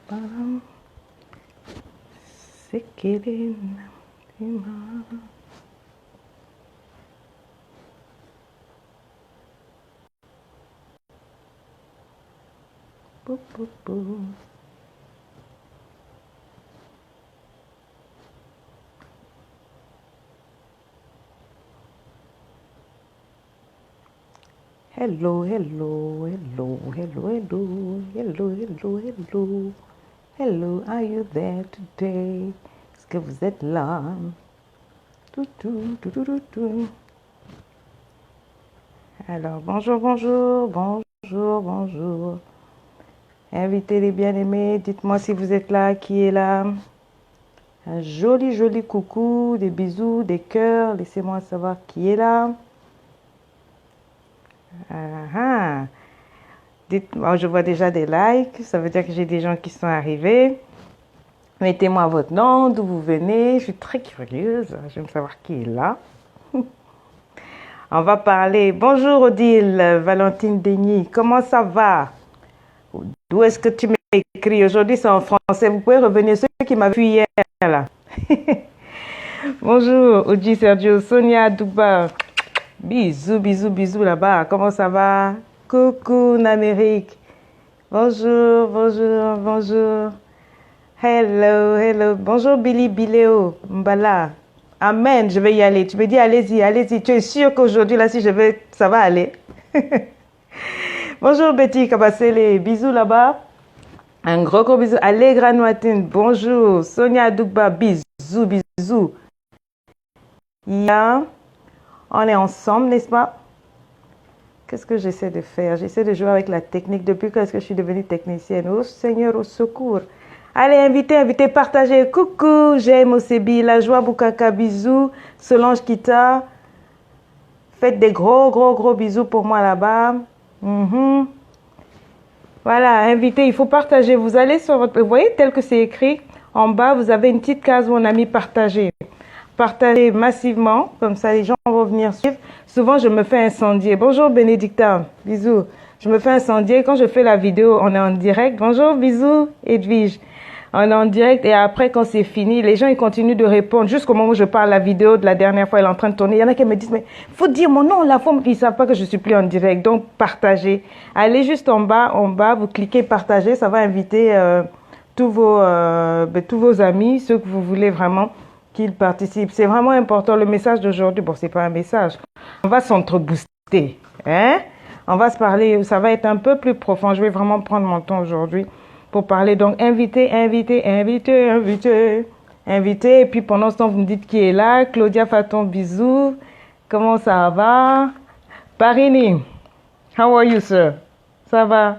Balam. Sekirin. Boop, boop, boop. Hello, hello, hello, hello, hello, hello, hello, hello. Hello, are you there today? Est-ce que vous êtes là? Tout, tout, tout, tout, tout, tout. Alors, bonjour, bonjour, bonjour, bonjour. Invitez les bien-aimés, dites-moi si vous êtes là, qui est là. Un joli, joli coucou, des bisous, des cœurs. Laissez-moi savoir qui est là. Ah, dites-moi, je vois déjà des likes, ça veut dire que j'ai des gens qui sont arrivés. Mettez-moi votre nom, d'où vous venez, je suis très curieuse, j'aime savoir qui est là. On va parler, bonjour Odile, Valentine Denis, comment ça va? D'où est-ce que tu m'écris? Aujourd'hui c'est en français, vous pouvez revenir, ceux qui m'avaient vu hier là. Bonjour Oji Sergio, Sonia Douba, bisous, bisous, bisous là-bas, comment ça va? Coucou Namérique, bonjour, bonjour, bonjour. Hello, hello. Bonjour Billy Biléo, Mbala. Amen, je vais y aller. Tu me dis, allez-y, allez-y. Tu es sûr qu'aujourd'hui, là, si je vais, ça va aller. Bonjour Betty Kabasele, bisous là-bas. Un gros, gros bisou. Allegra Noatine, bonjour. Sonia Dougba, bisous, bisous. Yeah. On est ensemble, n'est-ce pas? Qu'est-ce que j'essaie de faire? J'essaie de jouer avec la technique. Depuis que je suis devenue technicienne? Oh Seigneur, au secours. Allez, invitez, invitez, partagez. Coucou, j'aime Osebi, la joie Boukaka, bisous. Solange Kita, faites des gros, gros, gros bisous pour moi là-bas. Voilà, invitez, il faut partager. Vous allez sur votre... Vous voyez, tel que c'est écrit, en bas, vous avez une petite case où on a mis partager. Partagez massivement, comme ça les gens vont venir suivre. Souvent, je me fais incendier. Bonjour Bénédicta, bisous. Je me fais incendier. Quand je fais la vidéo, on est en direct. Bonjour, bisous, Edwige. On est en direct et après, quand c'est fini, les gens ils continuent de répondre. Jusqu'au moment où je parle, la vidéo de la dernière fois, elle est en train de tourner. Il y en a qui me disent, mais faut dire mon nom, la forme, ils ne savent pas que je ne suis plus en direct. Donc, partagez. Allez juste en bas, vous cliquez partager. Ça va inviter tous vos amis, ceux que vous voulez vraiment qu'ils participent. C'est vraiment important. Le message d'aujourd'hui, bon, c'est pas un message. On va s'entre-booster. Hein? On va se parler, ça va être un peu plus profond. Je vais vraiment prendre mon temps aujourd'hui pour parler. Donc, invitez, invitez, invitez, invitez, invitez. Et puis, pendant ce temps, vous me dites qui est là. Claudia Faton, bisous. Comment ça va? Parini, how are you, sir? Ça va?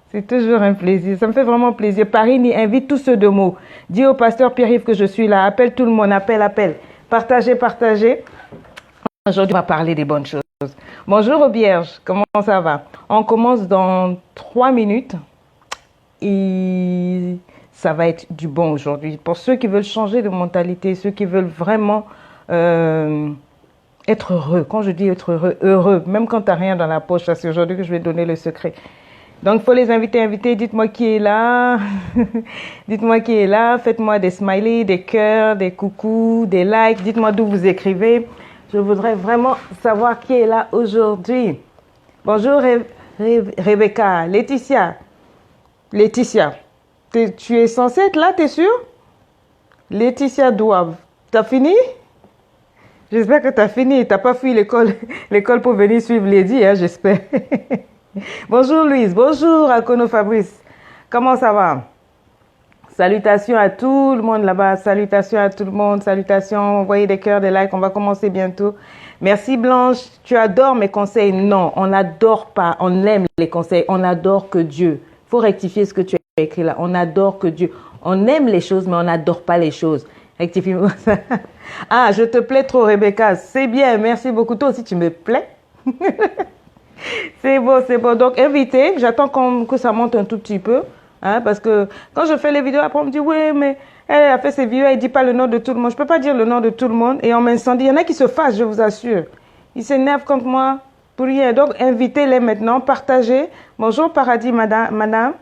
C'est toujours un plaisir. Ça me fait vraiment plaisir. Parini, invite tous ceux de mots. Dis au pasteur Pierre-Yves que je suis là. Appelle tout le monde. Appelle, appelle. Partagez, partagez. Aujourd'hui, on va parler des bonnes choses. Bonjour Aubierge, comment ça va? On commence dans 3 minutes et ça va être du bon aujourd'hui. Pour ceux qui veulent changer de mentalité, ceux qui veulent vraiment être heureux. Quand je dis être heureux, heureux, même quand tu n'as rien dans la poche, c'est aujourd'hui que je vais donner le secret. Donc, il faut les inviter, inviter. Dites-moi qui est là. Dites-moi qui est là. Faites-moi des smileys, des cœurs, des coucous, des likes. Dites-moi d'où vous écrivez. Je voudrais vraiment savoir qui est là aujourd'hui. Bonjour Rebecca, Laetitia. Laetitia, tu es censée être là, t'es sûre? Laetitia Douave, t'as fini? J'espère que t'as fini. T'as pas fui l'école pour venir suivre Lady, hein, j'espère. Bonjour Louise, bonjour Akono Fabrice. Comment ça va? Salutations à tout le monde là-bas, salutations à tout le monde, salutations, envoyez des cœurs, des likes, on va commencer bientôt. Merci Blanche, tu adores mes conseils? Non, on n'adore pas, on aime les conseils, on n'adore que Dieu. Il faut rectifier ce que tu as écrit là, on n'adore que Dieu. On aime les choses, mais on n'adore pas les choses. Rectifie-moi ça. Ah, je te plais trop Rebecca, c'est bien, merci beaucoup. Toi aussi tu me plais. C'est beau, c'est beau. Donc invitez, j'attends que ça monte un tout petit peu. Hein, parce que quand je fais les vidéos, après on me dit, oui, mais elle a fait ses vidéos, elle ne dit pas le nom de tout le monde. Je ne peux pas dire le nom de tout le monde et on m'incendie. Il y en a qui se fâchent, je vous assure. Ils s'énervent contre moi pour rien. Donc, invitez-les maintenant, partagez. Bonjour, Paradis, madame.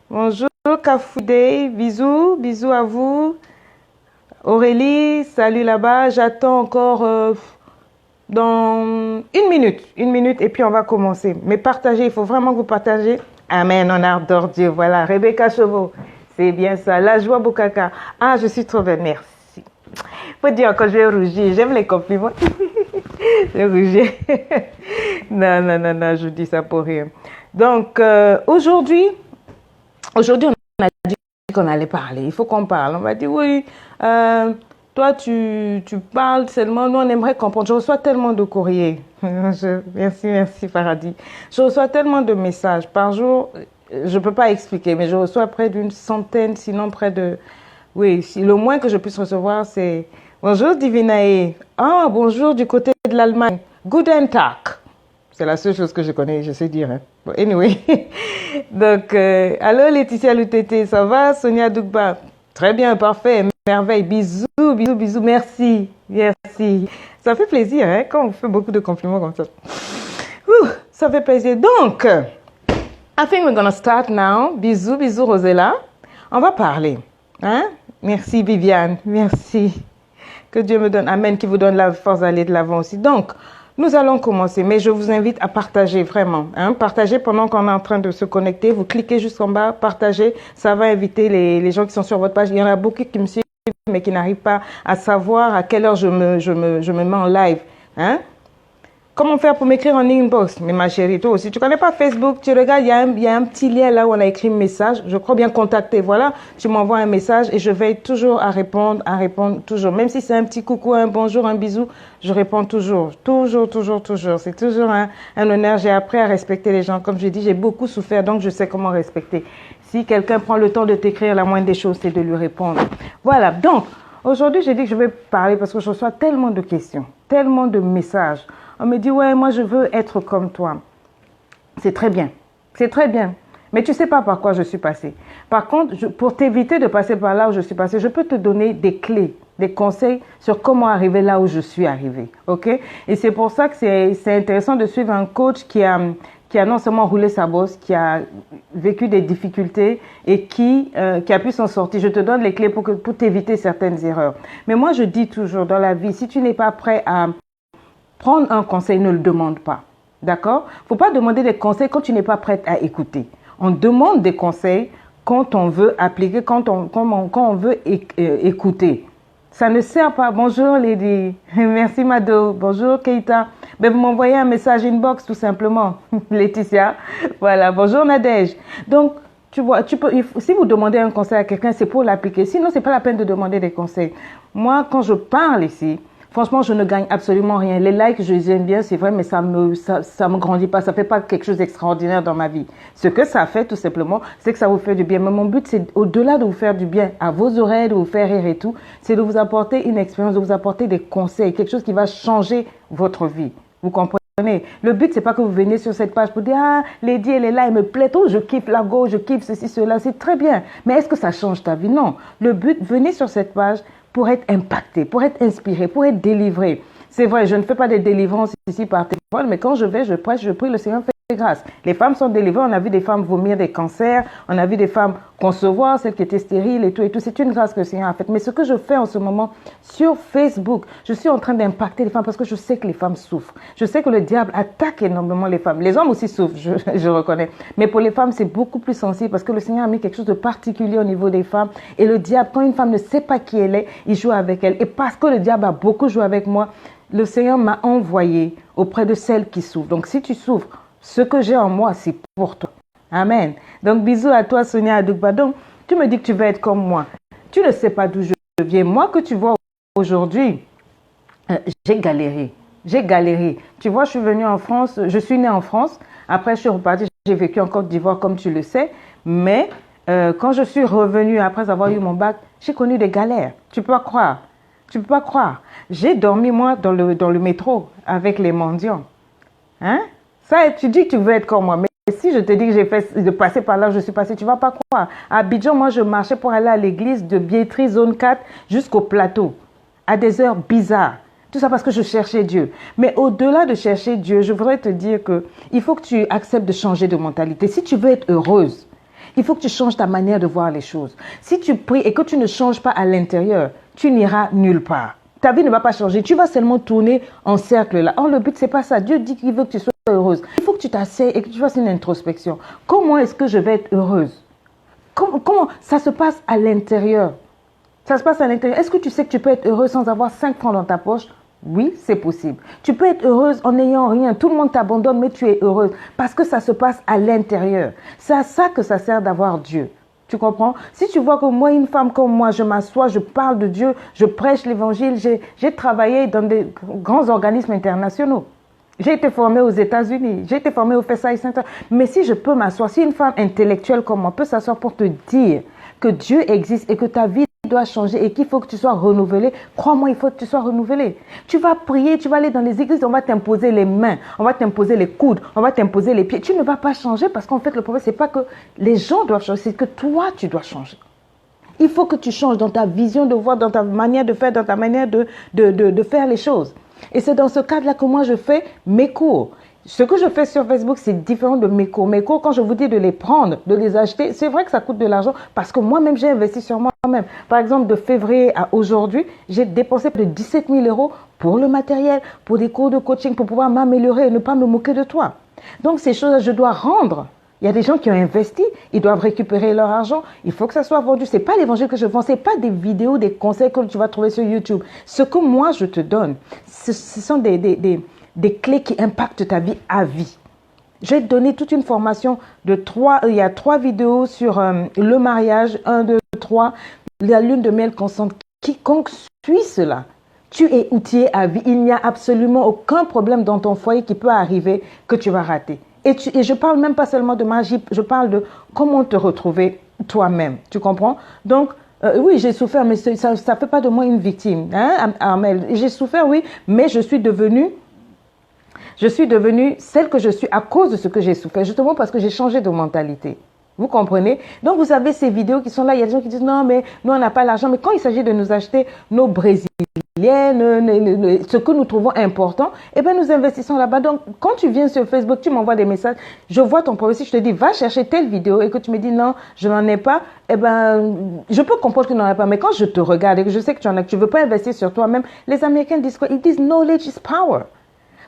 Bonjour, Kafoude, bisous, bisous à vous. Aurélie, salut là-bas. J'attends encore dans une minute et puis on va commencer. Mais partagez, il faut vraiment que vous partagez. Amen, on adore Dieu. Voilà, Rebecca Chauveau, c'est bien ça. La joie Boukaka. Ah, je suis trop belle, merci. Faut dire quand je vais rougir, j'aime les compliments. Je vais rougir. Non, je dis ça pour rien. Donc, aujourd'hui, on a dit qu'on allait parler. Il faut qu'on parle. On va dire, oui, toi, tu parles seulement. Nous, on aimerait comprendre. Je reçois tellement de courriers. Merci, Paradis. Je reçois tellement de messages par jour. Je ne peux pas expliquer, mais je reçois près d'une centaine, sinon près de... Oui, le moins que je puisse recevoir, c'est... Bonjour, Divinae. Ah, bonjour du côté de l'Allemagne. Guten Tag. C'est la seule chose que je connais, je sais dire. Hein. Bon, anyway. Donc, allô Laetitia Lutété, ça va? Sonia Dougba, très bien, parfait, merveille. Bisous, bisous, bisous, merci. Ça fait plaisir, hein, quand on fait beaucoup de compliments comme ça. Ça fait plaisir. Donc, I think we're gonna start now. Bisous, bisous, Rosella. On va parler. Hein? Merci, Viviane. Merci. Que Dieu me donne, amen, qui vous donne la force d'aller de l'avant aussi. Donc, nous allons commencer, mais je vous invite à partager vraiment. Hein? Partagez pendant qu'on est en train de se connecter. Vous cliquez juste en bas, partagez. Ça va inviter les gens qui sont sur votre page. Il y en a beaucoup qui me suivent, mais qui n'arrivent pas à savoir à quelle heure je me mets en live. Hein? Comment faire pour m'écrire en inbox? Mais ma chérie, toi aussi, tu ne connais pas Facebook, tu regardes, il y a un petit lien là où on a écrit message. Je crois bien contacter. Voilà, tu m'envoies un message et je veille toujours à répondre toujours. Même si c'est un petit coucou, un bonjour, un bisou, je réponds toujours. Toujours. C'est toujours un honneur. J'ai appris à respecter les gens. Comme je dis, j'ai beaucoup souffert, donc je sais comment respecter. Si quelqu'un prend le temps de t'écrire, la moindre des choses, c'est de lui répondre. Voilà, donc, aujourd'hui, j'ai dit que je vais parler parce que je reçois tellement de questions, tellement de messages. On me dit, ouais, moi, je veux être comme toi. C'est très bien. Mais tu ne sais pas par quoi je suis passée. Par contre, pour t'éviter de passer par là où je suis passée, je peux te donner des clés, des conseils sur comment arriver là où je suis arrivée. OK? Et c'est pour ça que c'est intéressant de suivre un coach qui a non seulement roulé sa bosse, qui a vécu des difficultés et qui a pu s'en sortir. Je te donne les clés pour t'éviter certaines erreurs. Mais moi, je dis toujours dans la vie, si tu n'es pas prêt à prendre un conseil, ne le demande pas. D'accord? Il ne faut pas demander des conseils quand tu n'es pas prête à écouter. On demande des conseils quand on veut appliquer, quand on veut écouter. Ça ne sert pas. Bonjour Lady. Merci Mado. Bonjour Keita. Ben, vous m'envoyez un message inbox tout simplement. Laetitia. Voilà. Bonjour Nadège. Donc, tu vois, si vous demandez un conseil à quelqu'un, c'est pour l'appliquer. Sinon, ce n'est pas la peine de demander des conseils. Moi, quand je parle ici, franchement, je ne gagne absolument rien. Les likes, je les aime bien, c'est vrai, mais ça me grandit pas. Ça fait pas quelque chose d'extraordinaire dans ma vie. Ce que ça fait, tout simplement, c'est que ça vous fait du bien. Mais mon but, c'est au-delà de vous faire du bien à vos oreilles, de vous faire rire et tout, c'est de vous apporter une expérience, de vous apporter des conseils, quelque chose qui va changer votre vie. Vous comprenez? Le but, c'est pas que vous veniez sur cette page pour dire, ah, Lady, elle est là, elle me plaît, oh, je kiffe la go, je kiffe ceci, cela, c'est très bien. Mais est-ce que ça change ta vie? Non. Le but, venez sur cette page pour être impacté, pour être inspiré, pour être délivré. C'est vrai, je ne fais pas des délivrances ici par téléphone, mais quand je vais, je prêche, je prie, le Seigneur fait grâce. Les femmes sont délivrées, on a vu des femmes vomir des cancers, on a vu des femmes concevoir, celles qui étaient stériles et tout. C'est une grâce que le Seigneur a faite. Mais ce que je fais en ce moment sur Facebook, je suis en train d'impacter les femmes parce que je sais que les femmes souffrent. Je sais que le diable attaque énormément les femmes. Les hommes aussi souffrent, je reconnais. Mais pour les femmes, c'est beaucoup plus sensible parce que le Seigneur a mis quelque chose de particulier au niveau des femmes. Et le diable, quand une femme ne sait pas qui elle est, il joue avec elle. Et parce que le diable a beaucoup joué avec moi, le Seigneur m'a envoyé auprès de celles qui souffrent. Donc si tu souffres, ce que j'ai en moi, c'est pour toi. Amen. Donc, bisous à toi, Sonia Adoukba. Donc, tu me dis que tu veux être comme moi. Tu ne sais pas d'où je viens. Moi que tu vois aujourd'hui, j'ai galéré. Tu vois, je suis venue en France, je suis née en France. Après, je suis repartie, j'ai vécu en Côte d'Ivoire, comme tu le sais. Mais quand je suis revenue, après avoir eu mon bac, j'ai connu des galères. Tu peux pas croire. J'ai dormi, moi, dans le métro avec les mendiants. Hein? Ça, tu dis que tu veux être comme moi, mais si je te dis que j'ai fait de passer par là où je suis passée, tu ne vas pas croire. À Abidjan, moi, je marchais pour aller à l'église de Biétry, zone 4, jusqu'au plateau, à des heures bizarres. Tout ça parce que je cherchais Dieu. Mais au-delà de chercher Dieu, je voudrais te dire qu'il faut que tu acceptes de changer de mentalité. Si tu veux être heureuse, Il faut que tu changes ta manière de voir les choses. Si tu pries et que tu ne changes pas à l'intérieur, tu n'iras nulle part. Ta vie ne va pas changer. Tu vas seulement tourner en cercle là. Or, le but, c'est pas ça. Dieu dit qu'il veut que tu sois heureuse. Il faut que tu t'asseyes et que tu fasses une introspection. Comment est-ce que je vais être heureuse? Comment ça se passe à l'intérieur? Ça se passe à l'intérieur. Est-ce que tu sais que tu peux être heureuse sans avoir 5 francs dans ta poche? Oui, c'est possible. Tu peux être heureuse en n'ayant rien. Tout le monde t'abandonne, mais tu es heureuse. Parce que ça se passe à l'intérieur. C'est à ça que ça sert d'avoir Dieu. Tu comprends? Si tu vois que moi, une femme comme moi, je m'assois, je parle de Dieu, je prêche l'évangile, j'ai travaillé dans des grands organismes internationaux. J'ai été formée aux États-Unis, j'ai été formée au Versailles Center. Mais si je peux m'asseoir, si une femme intellectuelle comme moi peut s'asseoir pour te dire que Dieu existe et que ta vie doit changer et qu'il faut que tu sois renouvelé, crois-moi, il faut que tu sois renouvelé. Tu vas prier, tu vas aller dans les églises, on va t'imposer les mains, on va t'imposer les coudes, on va t'imposer les pieds. Tu ne vas pas changer parce qu'en fait, le problème, c'est pas que les gens doivent changer, c'est que toi, tu dois changer. Il faut que tu changes dans ta vision de voir, dans ta manière de faire, dans ta manière de faire les choses. Et c'est dans ce cadre-là que moi, je fais mes cours. Ce que je fais sur Facebook, c'est différent de mes cours. Mes cours, quand je vous dis de les prendre, de les acheter, c'est vrai que ça coûte de l'argent parce que moi-même, j'ai investi sur moi-même. Par exemple, de février à aujourd'hui, j'ai dépensé plus de 17 000 € pour le matériel, pour des cours de coaching, pour pouvoir m'améliorer et ne pas me moquer de toi. Donc, ces choses-là, je dois rendre. Il y a des gens qui ont investi, ils doivent récupérer leur argent. Il faut que ça soit vendu. Ce n'est pas l'évangile que je vends, ce n'est pas des vidéos, des conseils que tu vas trouver sur YouTube. Ce que moi, je te donne, ce sont des clés qui impactent ta vie à vie. Je vais te donner toute une formation de 3, il y a 3 vidéos sur le mariage, 1, 2, 3, la lune de miel constante. Quiconque suit cela, tu es outillé à vie. Il n'y a absolument aucun problème dans ton foyer qui peut arriver que tu vas rater. Et je ne parle même pas seulement de magie, je parle de comment te retrouver toi-même. Tu comprends? Donc, oui, j'ai souffert, mais ça ne fait pas de moi une victime. Hein, Armel? J'ai souffert, oui, mais je suis devenue celle que je suis à cause de ce que j'ai souffert, justement parce que j'ai changé de mentalité. Vous comprenez? Donc, vous avez ces vidéos qui sont là. Il y a des gens qui disent non, mais nous, on n'a pas l'argent. Mais quand il s'agit de nous acheter nos brésiliennes, ce que nous trouvons important, eh bien, nous investissons là-bas. Donc, quand tu viens sur Facebook, tu m'envoies des messages, je vois ton profil, je te dis, va chercher telle vidéo et que tu me dis non, je n'en ai pas, eh bien, je peux comprendre que tu n'en as pas. Mais quand je te regarde et que je sais que tu en as, que tu ne veux pas investir sur toi-même, les Américains disent quoi? Ils disent knowledge is power.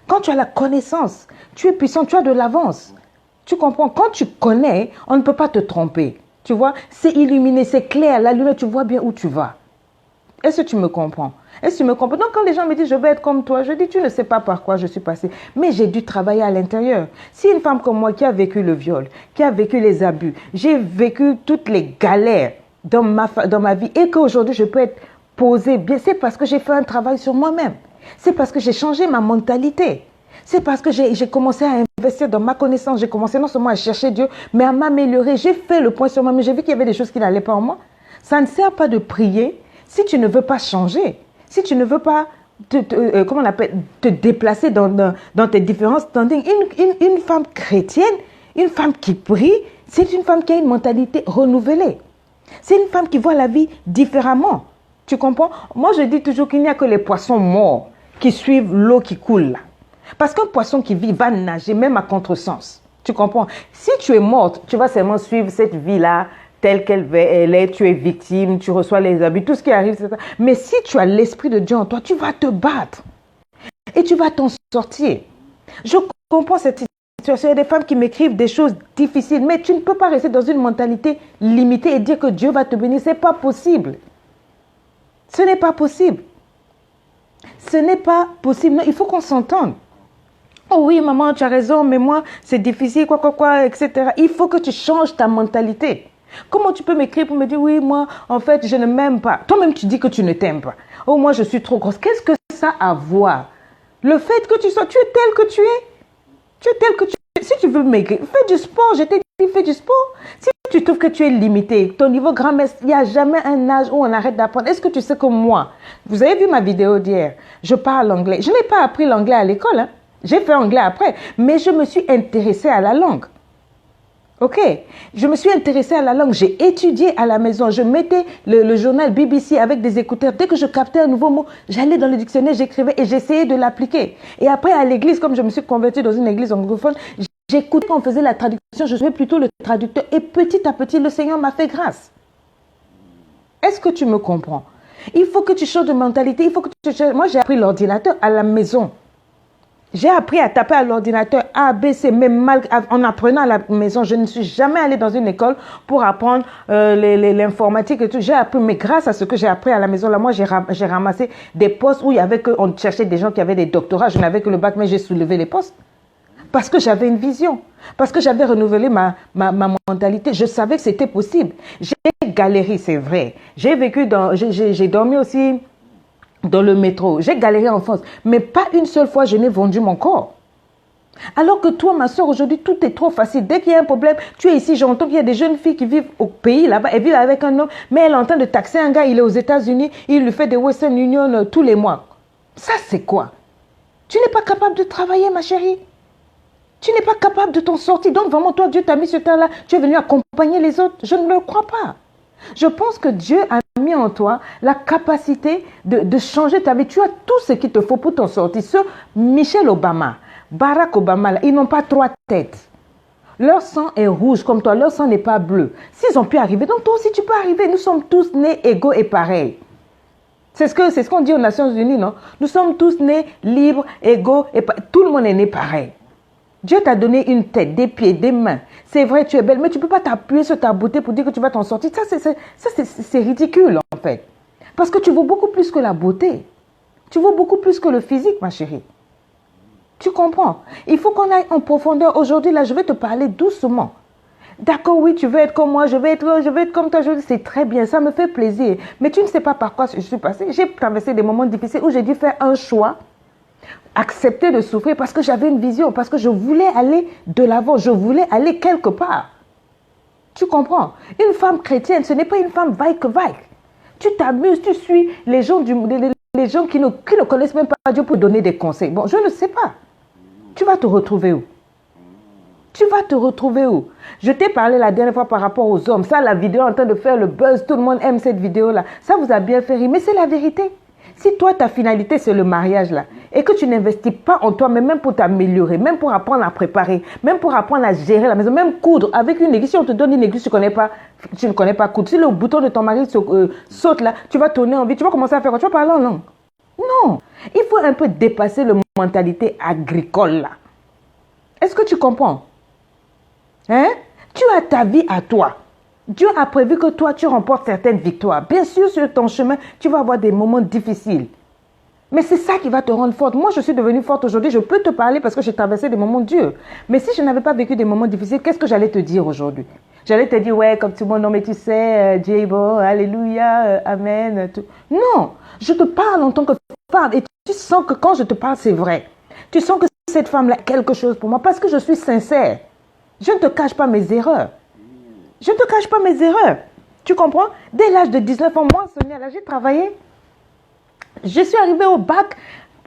Quand tu as la connaissance, tu es puissant, tu as de l'avance. Tu comprends? Quand tu connais, on ne peut pas te tromper. Tu vois? C'est illuminé, c'est clair. La lumière, tu vois bien où tu vas. Est-ce que tu me comprends? Est-ce que tu me comprends? Donc, quand les gens me disent, je vais être comme toi, je dis, tu ne sais pas par quoi je suis passée. Mais j'ai dû travailler à l'intérieur. Si une femme comme moi qui a vécu le viol, qui a vécu les abus, j'ai vécu toutes les galères dans ma vie et qu'aujourd'hui, je peux être posée bien, c'est parce que j'ai fait un travail sur moi-même. C'est parce que j'ai changé ma mentalité. C'est parce que j'ai commencé à investir dans ma connaissance. J'ai commencé non seulement à chercher Dieu, mais à m'améliorer. J'ai fait le point sur moi, mais j'ai vu qu'il y avait des choses qui n'allaient pas en moi. Ça ne sert pas de prier si tu ne veux pas changer. Si tu ne veux pas te déplacer dans tes différents standings. Une femme chrétienne, une femme qui prie, c'est une femme qui a une mentalité renouvelée. C'est une femme qui voit la vie différemment. Tu comprends? Moi, je dis toujours qu'il n'y a que les poissons morts qui suivent l'eau qui coule là. Parce qu'un poisson qui vit va nager même à contresens. Tu comprends? Si tu es morte, tu vas seulement suivre cette vie-là telle qu'elle est, tu es victime, tu reçois les abus, tout ce qui arrive, c'est ça. Mais si tu as l'Esprit de Dieu en toi, tu vas te battre. Et tu vas t'en sortir. Je comprends cette situation. Il y a des femmes qui m'écrivent des choses difficiles, mais tu ne peux pas rester dans une mentalité limitée et dire que Dieu va te bénir. Ce n'est pas possible. Ce n'est pas possible. Ce n'est pas possible. Non, il faut qu'on s'entende. Oh oui, maman, tu as raison, mais moi, c'est difficile, etc. Il faut que tu changes ta mentalité. Comment tu peux m'écrire pour me dire, oui, moi, en fait, je ne m'aime pas. Toi-même, tu dis que tu ne t'aimes pas. Oh, moi, je suis trop grosse. Qu'est-ce que ça a à voir? Le fait que tu es tel que tu es. Tu es tel que tu es. Si tu veux maigrir, fais du sport. Je t'ai dit, fais du sport. Si tu trouves que tu es limité, ton niveau grammaire, il n'y a jamais un âge où on arrête d'apprendre. Est-ce que tu sais que moi, vous avez vu ma vidéo d'hier, je parle anglais. Je n'ai pas appris l'anglais à l'école, hein. J'ai fait anglais après, mais je me suis intéressée à la langue. Ok, je me suis intéressée à la langue, j'ai étudié à la maison, je mettais le journal BBC avec des écouteurs. Dès que je captais un nouveau mot, j'allais dans le dictionnaire, j'écrivais et j'essayais de l'appliquer. Et après à l'église, comme je me suis convertie dans une église anglophone, J'écoutais quand on faisait la traduction, je jouais plutôt le traducteur. Et petit à petit, le Seigneur m'a fait grâce. Est-ce que tu me comprends? Il faut que tu changes de mentalité. Il faut que tu changes. Moi, j'ai appris l'ordinateur à la maison. J'ai appris à taper à l'ordinateur A, B, C, mais mal, en apprenant à la maison. Je ne suis jamais allée dans une école pour apprendre l'informatique et tout. J'ai appris, mais grâce à ce que j'ai appris à la maison, là, moi, j'ai ramassé des postes où il y avait que, on cherchait des gens qui avaient des doctorats. Je n'avais que le bac, mais j'ai soulevé les postes. Parce que j'avais une vision. Parce que j'avais renouvelé ma mentalité. Je savais que c'était possible. J'ai galéré, c'est vrai. J'ai vécu j'ai dormi aussi dans le métro. J'ai galéré en France. Mais pas une seule fois, je n'ai vendu mon corps. Alors que toi, ma soeur, aujourd'hui, tout est trop facile. Dès qu'il y a un problème, tu es ici, j'entends qu'il y a des jeunes filles qui vivent au pays, là-bas, elles vivent avec un homme, mais elle est en train de taxer un gars, il est aux États-Unis, il lui fait des Western Union tous les mois. Ça, c'est quoi? Tu n'es pas capable de travailler, ma chérie. Tu n'es pas capable de t'en sortir. Donc vraiment, toi, Dieu t'a mis sur terre-là. Tu es venu accompagner les autres. Je ne le crois pas. Je pense que Dieu a mis en toi la capacité de changer ta vie. Tu as tout ce qu'il te faut pour t'en sortir. Ce Michelle Obama, Barack Obama, là, ils n'ont pas 3 têtes. Leur sang est rouge comme toi. Leur sang n'est pas bleu. S'ils ont pu arriver, donc toi aussi tu peux arriver. Nous sommes tous nés égaux et pareils. C'est ce qu'on dit aux Nations Unies, non? Nous sommes tous nés libres, égaux et pareils. Tout le monde est né pareil. Dieu t'a donné une tête, des pieds, des mains. C'est vrai, tu es belle, mais tu ne peux pas t'appuyer sur ta beauté pour dire que tu vas t'en sortir. Ça, c'est ridicule, en fait. Parce que tu vaux beaucoup plus que la beauté. Tu vaux beaucoup plus que le physique, ma chérie. Tu comprends? Il faut qu'on aille en profondeur. Aujourd'hui, là, je vais te parler doucement. D'accord, oui, tu veux être comme moi, je vais être comme toi. C'est très bien, ça me fait plaisir. Mais tu ne sais pas par quoi je suis passée. J'ai traversé des moments difficiles où j'ai dû faire un choix. Accepter de souffrir parce que j'avais une vision, parce que je voulais aller de l'avant, je voulais aller quelque part. Tu comprends? Une femme chrétienne, ce n'est pas une femme vaille que vaille. Tu t'amuses, tu suis les gens, les gens qui ne connaissent même pas Dieu pour donner des conseils. Bon, je ne sais pas. Tu vas te retrouver où? Tu vas te retrouver où? Je t'ai parlé la dernière fois par rapport aux hommes. Ça, la vidéo en train de faire le buzz, tout le monde aime cette vidéo-là. Ça vous a bien fait rire, mais c'est la vérité. Si toi, ta finalité, c'est le mariage là, et que tu n'investis pas en toi, mais même pour t'améliorer, même pour apprendre à préparer, même pour apprendre à gérer la maison, même coudre avec une aiguille. Si on te donne une aiguille, tu ne connais pas coudre. Si le bouton de ton mari saute là, tu vas tourner en vie, tu vas commencer à faire quoi? Tu vas parler en langue. Non, il faut un peu dépasser la mentalité agricole là. Est-ce que tu comprends? Hein? Tu as ta vie à toi. Dieu a prévu que toi, tu remportes certaines victoires. Bien sûr, sur ton chemin, tu vas avoir des moments difficiles. Mais c'est ça qui va te rendre forte. Moi, je suis devenue forte aujourd'hui. Je peux te parler parce que j'ai traversé des moments durs. Mais si je n'avais pas vécu des moments difficiles, qu'est-ce que j'allais te dire aujourd'hui? J'allais te dire, ouais, comme tout le monde, non, mais tu sais, Dieu est bon, alléluia, amen. Tout. Non, je te parle en tant que femme. Et tu sens que quand je te parle, c'est vrai. Tu sens que cette femme-là a quelque chose pour moi parce que je suis sincère. Je ne te cache pas mes erreurs. Je ne te cache pas mes erreurs. Tu comprends? Dès l'âge de 19 ans, moi, Sonia, là, j'ai travaillé. Je suis arrivée au bac.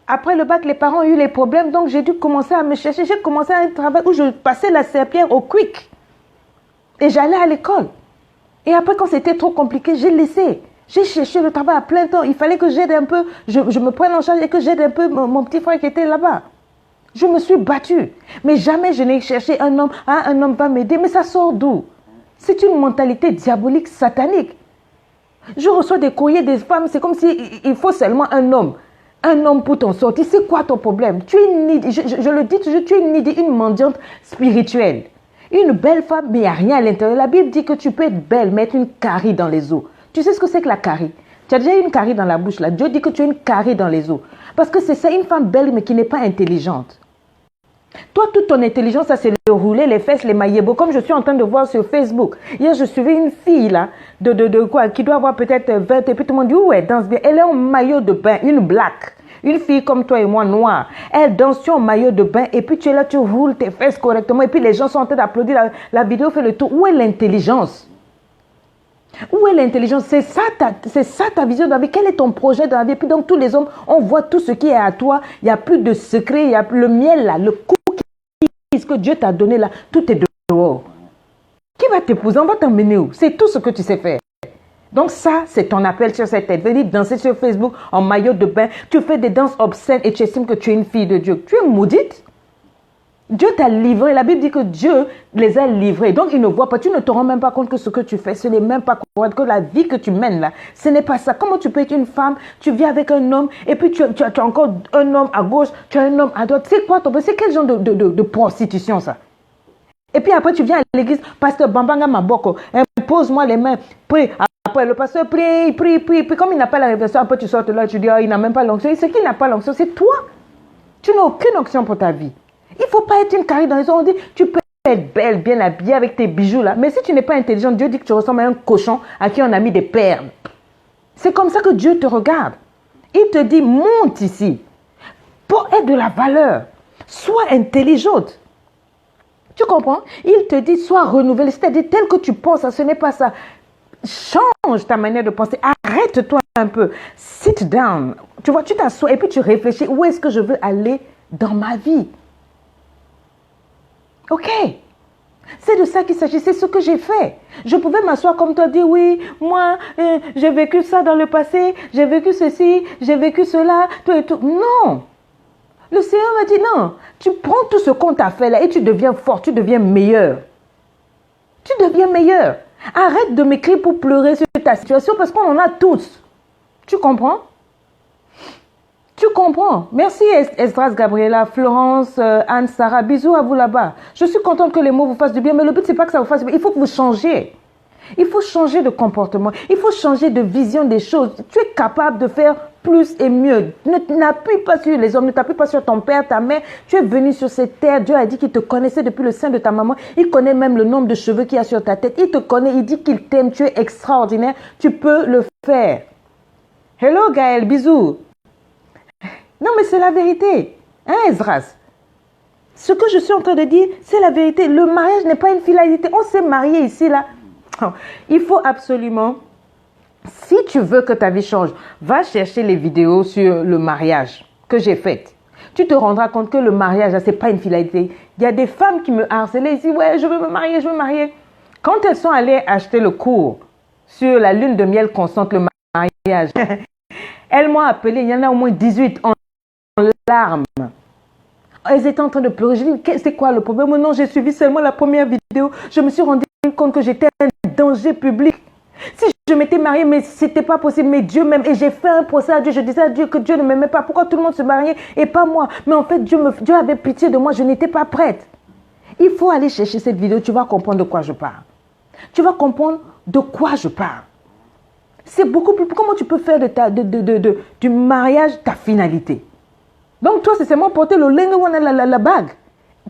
Après le bac, les parents ont eu les problèmes. Donc, j'ai dû commencer à me chercher. J'ai commencé un travail où je passais la serpillière au quick. Et j'allais à l'école. Et après, quand c'était trop compliqué, j'ai laissé. J'ai cherché le travail à plein temps. Il fallait que j'aide un peu. Je me prenne en charge et que j'aide un peu mon petit frère qui était là-bas. Je me suis battue. Mais jamais je n'ai cherché un homme. Ah, un homme va m'aider. Mais ça sort d'où? C'est une mentalité diabolique, satanique. Je reçois des courriers des femmes, c'est comme s'il faut seulement un homme pour t'en sortir. C'est quoi ton problème? Tu es une nid, je le dis toujours, tu es une nid, une mendiante spirituelle. Une belle femme, mais il n'y a rien à l'intérieur. La Bible dit que tu peux être belle, mais être une carie dans les os. Tu sais ce que c'est que la carie? Tu as déjà eu une carie dans la bouche là. Dieu dit que tu as une carie dans les os. Parce que c'est ça, une femme belle, mais qui n'est pas intelligente. Toi, toute ton intelligence, ça c'est le rouler, les fesses, les maillets-beaux, comme je suis en train de voir sur Facebook. Hier, je suivais une fille là, de quoi, qui doit avoir peut-être 20, et puis tout le monde dit, où elle danse bien. Elle est en maillot de bain, une black. Une fille comme toi et moi, noire. Elle danse sur un maillot de bain, et puis tu es là, tu roules tes fesses correctement, et puis les gens sont en train d'applaudir, la vidéo fait le tour. Où est l'intelligence? Où est l'intelligence? C'est ça ta vision de la vie. Quel est ton projet dans la vie? Et puis donc tous les hommes, on voit tout ce qui est à toi. Il n'y a plus de secret, il y a le miel là, le cookies que Dieu t'a donné là, tout est dehors. Qui va t'épouser? On va t'emmener où? C'est tout ce que tu sais faire. Donc ça, c'est ton appel sur cette tête. Venir danser sur Facebook en maillot de bain. Tu fais des danses obscènes et tu estimes que tu es une fille de Dieu. Tu es maudite. Dieu t'a livré. La Bible dit que Dieu les a livrés. Donc, il ne voit pas. Tu ne te rends même pas compte que ce que tu fais, ce n'est même pas correct. Que la vie que tu mènes là, ce n'est pas ça. Comment tu peux être une femme, tu vis avec un homme, et puis tu as encore un homme à gauche, tu as un homme à droite. C'est quoi ton... C'est quel genre de prostitution ça? Et puis après, tu viens à l'église, pasteur Bambanga Maboko, pose-moi les mains, prie. Après, le pasteur prie. Puis comme il n'a pas la révélation, après tu sors de là, tu dis, il n'a même pas l'onction. C'est qui n'a pas l'onction? C'est toi. Tu n'as aucune onction pour ta vie. Il ne faut pas être une carré dans les ondes. On dit, tu peux être belle, bien habillée avec tes bijoux là. Mais si tu n'es pas intelligent, Dieu dit que tu ressembles à un cochon à qui on a mis des perles. C'est comme ça que Dieu te regarde. Il te dit, monte ici. Pour être de la valeur. Sois intelligente. Tu comprends? Il te dit, sois renouvelé. C'est-à-dire, tel que tu penses, ce n'est pas ça. Change ta manière de penser. Arrête-toi un peu. Sit down. Tu vois, tu t'assois et puis tu réfléchis. Où est-ce que je veux aller dans ma vie? Ok. C'est de ça qu'il s'agit. C'est ce que j'ai fait. Je pouvais m'asseoir comme toi, dire oui, moi, j'ai vécu ça dans le passé. J'ai vécu ceci, j'ai vécu cela, tout et tout. Non. Le Seigneur m'a dit non. Tu prends tout ce qu'on t'a fait là et tu deviens fort, tu deviens meilleur. Tu deviens meilleur. Arrête de m'écrire pour pleurer sur ta situation parce qu'on en a tous. Tu comprends? Tu comprends? Merci Esdras, Gabriela, Florence, Anne, Sarah. Bisous à vous là-bas. Je suis contente que les mots vous fassent du bien, mais le but, c'est pas que ça vous fasse du bien. Il faut que vous changiez. Il faut changer de comportement. Il faut changer de vision des choses. Tu es capable de faire plus et mieux. N'appuie pas sur les hommes, ne t'appuie pas sur ton père, ta mère. Tu es venu sur cette terre. Dieu a dit qu'il te connaissait depuis le sein de ta maman. Il connaît même le nombre de cheveux qu'il y a sur ta tête. Il te connaît, il dit qu'il t'aime. Tu es extraordinaire. Tu peux le faire. Hello Gaël, bisous. Non, mais c'est la vérité. Hein, Esdras? Ce que je suis en train de dire, c'est la vérité. Le mariage n'est pas une finalité. On s'est marié ici, là. Il faut absolument, si tu veux que ta vie change, va chercher les vidéos sur le mariage que j'ai faites. Tu te rendras compte que le mariage, ce n'est pas une finalité. Il y a des femmes qui me harcelaient ici. Ouais, je veux me marier, je veux me marier. Quand elles sont allées acheter le cours sur la lune de miel constante, le mariage, elles m'ont appelé, il y en a au moins 18 en larmes. Elles étaient en train de pleurer. Je dis, c'est quoi le problème? Non, j'ai suivi seulement la première vidéo. Je me suis rendu compte que j'étais un danger public. Si je m'étais mariée, mais ce n'était pas possible. Mais Dieu m'aime. Et j'ai fait un procès à Dieu. Je disais à Dieu que Dieu ne m'aimait pas. Pourquoi tout le monde se mariait et pas moi? Mais en fait, Dieu avait pitié de moi. Je n'étais pas prête. Il faut aller chercher cette vidéo. Tu vas comprendre de quoi je parle. Tu vas comprendre de quoi je parle. C'est beaucoup plus... Comment tu peux faire du mariage ta finalité? Donc toi, c'est seulement porter le linge ou la bague.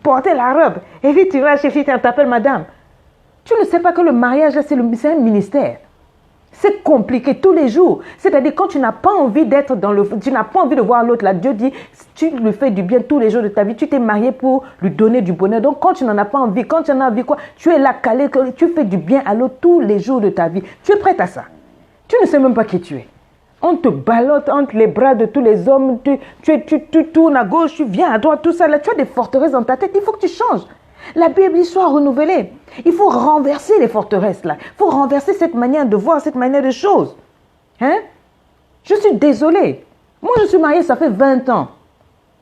Porter la robe. Et puis tu vas chez fille, tu t'appelles madame. Tu ne sais pas que le mariage, c'est un ministère. C'est compliqué tous les jours. C'est-à-dire quand tu n'as pas envie d'être dans le... Tu n'as pas envie de voir l'autre là. Dieu dit, tu lui fais du bien tous les jours de ta vie. Tu t'es marié pour lui donner du bonheur. Donc quand tu n'en as pas envie, quand tu en as envie quoi, tu es là calé, tu fais du bien à l'autre tous les jours de ta vie. Tu es prête à ça. Tu ne sais même pas qui tu es. On te ballotte entre les bras de tous les hommes. Tu tournes à gauche, tu viens à droite, tout ça. Là, tu as des forteresses dans ta tête. Il faut que tu changes. La Bible dit, soit renouvelée. Il faut renverser les forteresses là. Il faut renverser cette manière de voir, cette manière de choses. Hein? Je suis désolée. Moi, je suis mariée, ça fait 20 ans.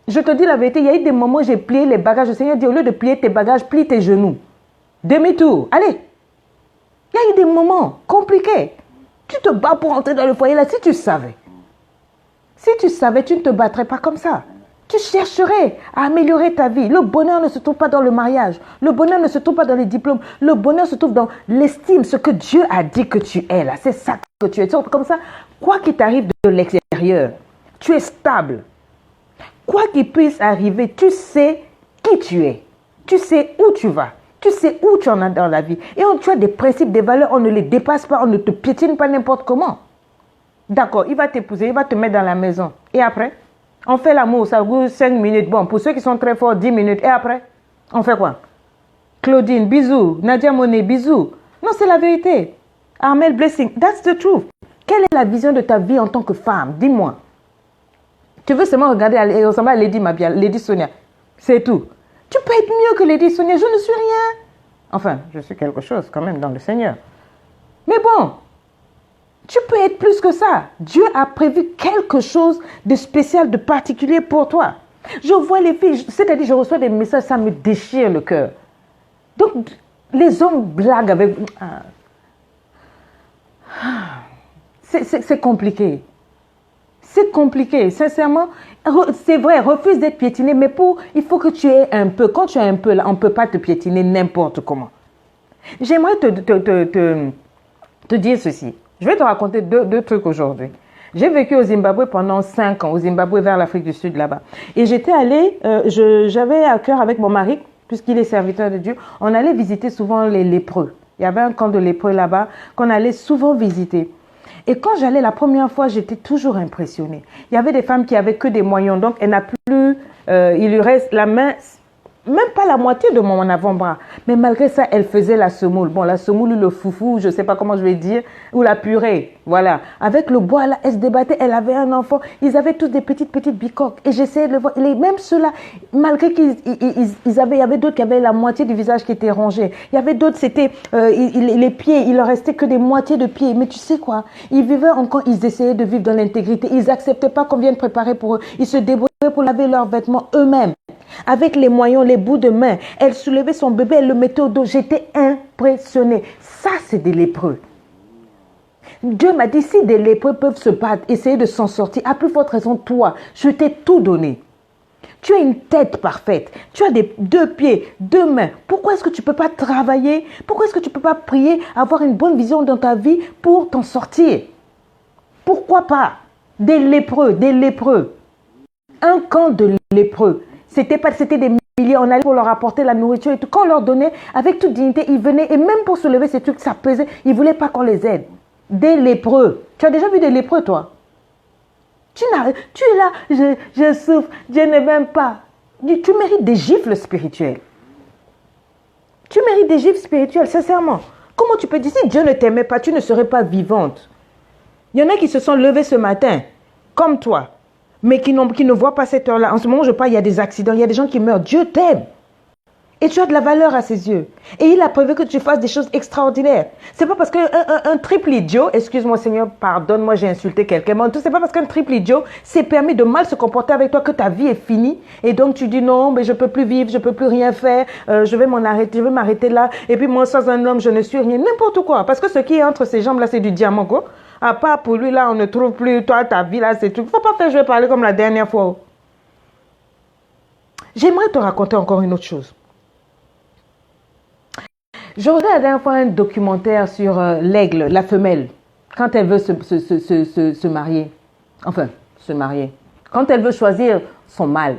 Je te dis la vérité, il y a eu des moments où j'ai plié les bagages. Le Seigneur dit, au lieu de plier tes bagages, plie tes genoux. Demi-tour. Allez. Il y a eu des moments compliqués. Tu te bats pour entrer dans le foyer là. Si tu savais, tu ne te battrais pas comme ça. Tu chercherais à améliorer ta vie. Le bonheur ne se trouve pas dans le mariage. Le bonheur ne se trouve pas dans les diplômes. Le bonheur se trouve dans l'estime, ce que Dieu a dit que tu es là. C'est ça que tu es. Comme ça, quoi qu'il t'arrive de l'extérieur, tu es stable. Quoi qu'il puisse arriver, tu sais qui tu es. Tu sais où tu vas. Tu sais où tu en as dans la vie. Et tu as des principes, des valeurs, on ne les dépasse pas, on ne te piétine pas n'importe comment. D'accord, il va t'épouser, il va te mettre dans la maison. Et après, on fait l'amour, ça dure 5 minutes. Bon, pour ceux qui sont très forts, 10 minutes. Et après, on fait quoi? Claudine, bisous. Nadia Monet, bisous. Non, c'est la vérité. Armel Blessing, that's the truth. Quelle est la vision de ta vie en tant que femme? Dis-moi. Tu veux seulement regarder et ressembler à Lady Mabia, Lady Sonia. C'est tout. Tu peux être mieux que Lady Sonia, je ne suis rien. Enfin, je suis quelque chose quand même dans le Seigneur. Mais bon, tu peux être plus que ça. Dieu a prévu quelque chose de spécial, de particulier pour toi. Je vois les filles, c'est-à-dire je reçois des messages, ça me déchire le cœur. Donc, les hommes blaguent avec... C'est compliqué. C'est compliqué, sincèrement. C'est vrai, refuse d'être piétiné, mais il faut que tu aies un peu. Quand tu as un peu, là, on ne peut pas te piétiner n'importe comment. J'aimerais te dire ceci. Je vais te raconter deux trucs aujourd'hui. J'ai vécu au Zimbabwe pendant 5 ans, au Zimbabwe vers l'Afrique du Sud là-bas. Et j'étais allée, j'avais à cœur avec mon mari, puisqu'il est serviteur de Dieu, on allait visiter souvent les lépreux. Il y avait un camp de lépreux là-bas qu'on allait souvent visiter. Et quand j'allais la première fois, j'étais toujours impressionnée. Il y avait des femmes qui avaient que des moyens, donc elle n'a plus, il lui reste la main, même pas la moitié de mon avant-bras. Mais malgré ça, elle faisait la semoule. Bon, la semoule ou le foufou, je ne sais pas comment je vais dire, ou la purée, voilà. Avec le bois, là, elle se débattait, elle avait un enfant. Ils avaient tous des petites bicoques. Et j'essayais de le voir. Même ceux-là, malgré qu'il y avait d'autres qui avaient la moitié du visage qui était rongé. Il y avait d'autres, c'était les pieds, il leur restait que des moitiés de pieds. Mais tu sais quoi? Ils vivaient encore, ils essayaient de vivre dans l'intégrité. Ils n'acceptaient pas qu'on vienne préparer pour eux. Ils se débrouillaient pour laver leurs vêtements eux-mêmes. Avec les moyens, les bouts de main, elle soulevait son bébé, elle le mettait au dos. J'étais impressionnée. Ça, c'est des lépreux. Dieu m'a dit, si des lépreux peuvent se battre, essayer de s'en sortir, à plus forte raison, toi, je t'ai tout donné. Tu as une tête parfaite. Tu as 2 pieds, 2 mains. Pourquoi est-ce que tu ne peux pas travailler? Pourquoi est-ce que tu ne peux pas prier, avoir une bonne vision dans ta vie pour t'en sortir? Pourquoi pas? Des lépreux, des lépreux. Un camp de lépreux. C'était des milliers, on allait pour leur apporter la nourriture et tout. Quand on leur donnait, avec toute dignité, ils venaient et même pour soulever ces trucs, ça pesait. Ils ne voulaient pas qu'on les aide. Des lépreux. Tu as déjà vu des lépreux, toi? Tu es là, je souffre, Dieu ne m'aime pas. Tu mérites des gifles spirituelles. Tu mérites des gifles spirituelles, sincèrement. Comment tu peux dire, si Dieu ne t'aimait pas, tu ne serais pas vivante? Il y en a qui se sont levés ce matin, comme toi, mais qui ne voient pas cette heure-là. En ce moment, je parle, il y a des accidents, il y a des gens qui meurent. Dieu t'aime. Et tu as de la valeur à ses yeux. Et il a prévu que tu fasses des choses extraordinaires. C'est pas parce qu'un triple idiot, excuse-moi Seigneur, pardonne-moi, j'ai insulté quelqu'un, mais c'est pas parce qu'un triple idiot s'est permis de mal se comporter avec toi que ta vie est finie. Et donc tu dis non, mais je peux plus vivre, je peux plus rien faire, je vais m'arrêter là. Et puis moi, sans un homme, je ne suis rien. N'importe quoi. Parce que ce qui est entre ces jambes-là, c'est du diamant, quoi. À part pour lui, là, on ne trouve plus, toi, ta vie, là, c'est tout. Faut pas faire jouer parler comme la dernière fois. J'aimerais te raconter encore une autre chose. Je regardais la dernière fois un documentaire sur l'aigle, la femelle, quand elle veut se marier. Enfin, se marier. Quand elle veut choisir son mâle.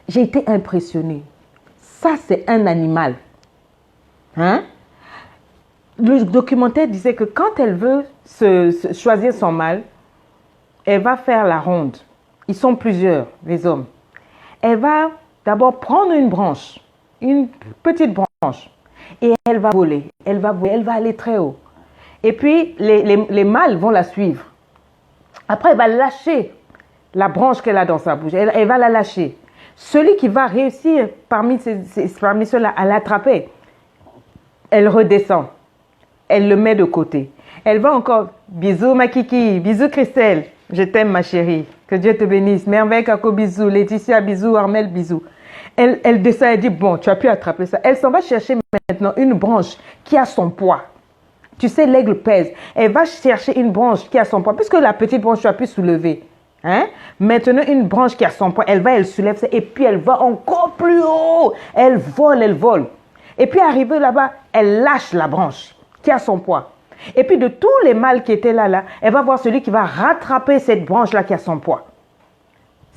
J'ai été impressionnée. Ça, c'est un animal. Hein? Le documentaire disait que quand elle veut choisir son mâle, elle va faire la ronde. Ils sont plusieurs, les hommes. Elle va d'abord prendre une branche, une petite branche, et elle va voler, elle va aller très haut. Et puis, les mâles vont la suivre. Après, elle va lâcher la branche qu'elle a dans sa bouche. Elle va la lâcher. Celui qui va réussir parmi ceux-là à l'attraper, elle redescend. Elle le met de côté. Elle va encore, bisous ma kiki, bisous Christelle, je t'aime ma chérie, que Dieu te bénisse. Merveille Kako, bisous. Laetitia, bisous. Armel, bisous. Elle descend, elle dit, bon, tu as pu attraper ça. Elle s'en va chercher maintenant une branche qui a son poids. Tu sais, l'aigle pèse. Elle va chercher une branche qui a son poids, puisque la petite branche, tu as pu soulever. Hein? Maintenant, une branche qui a son poids, elle soulève ça, et puis elle va encore plus haut. Elle vole. Et puis arrivée là-bas, elle lâche la branche qui a son poids. Et puis de tous les mâles qui étaient là, elle va voir celui qui va rattraper cette branche-là qui a son poids.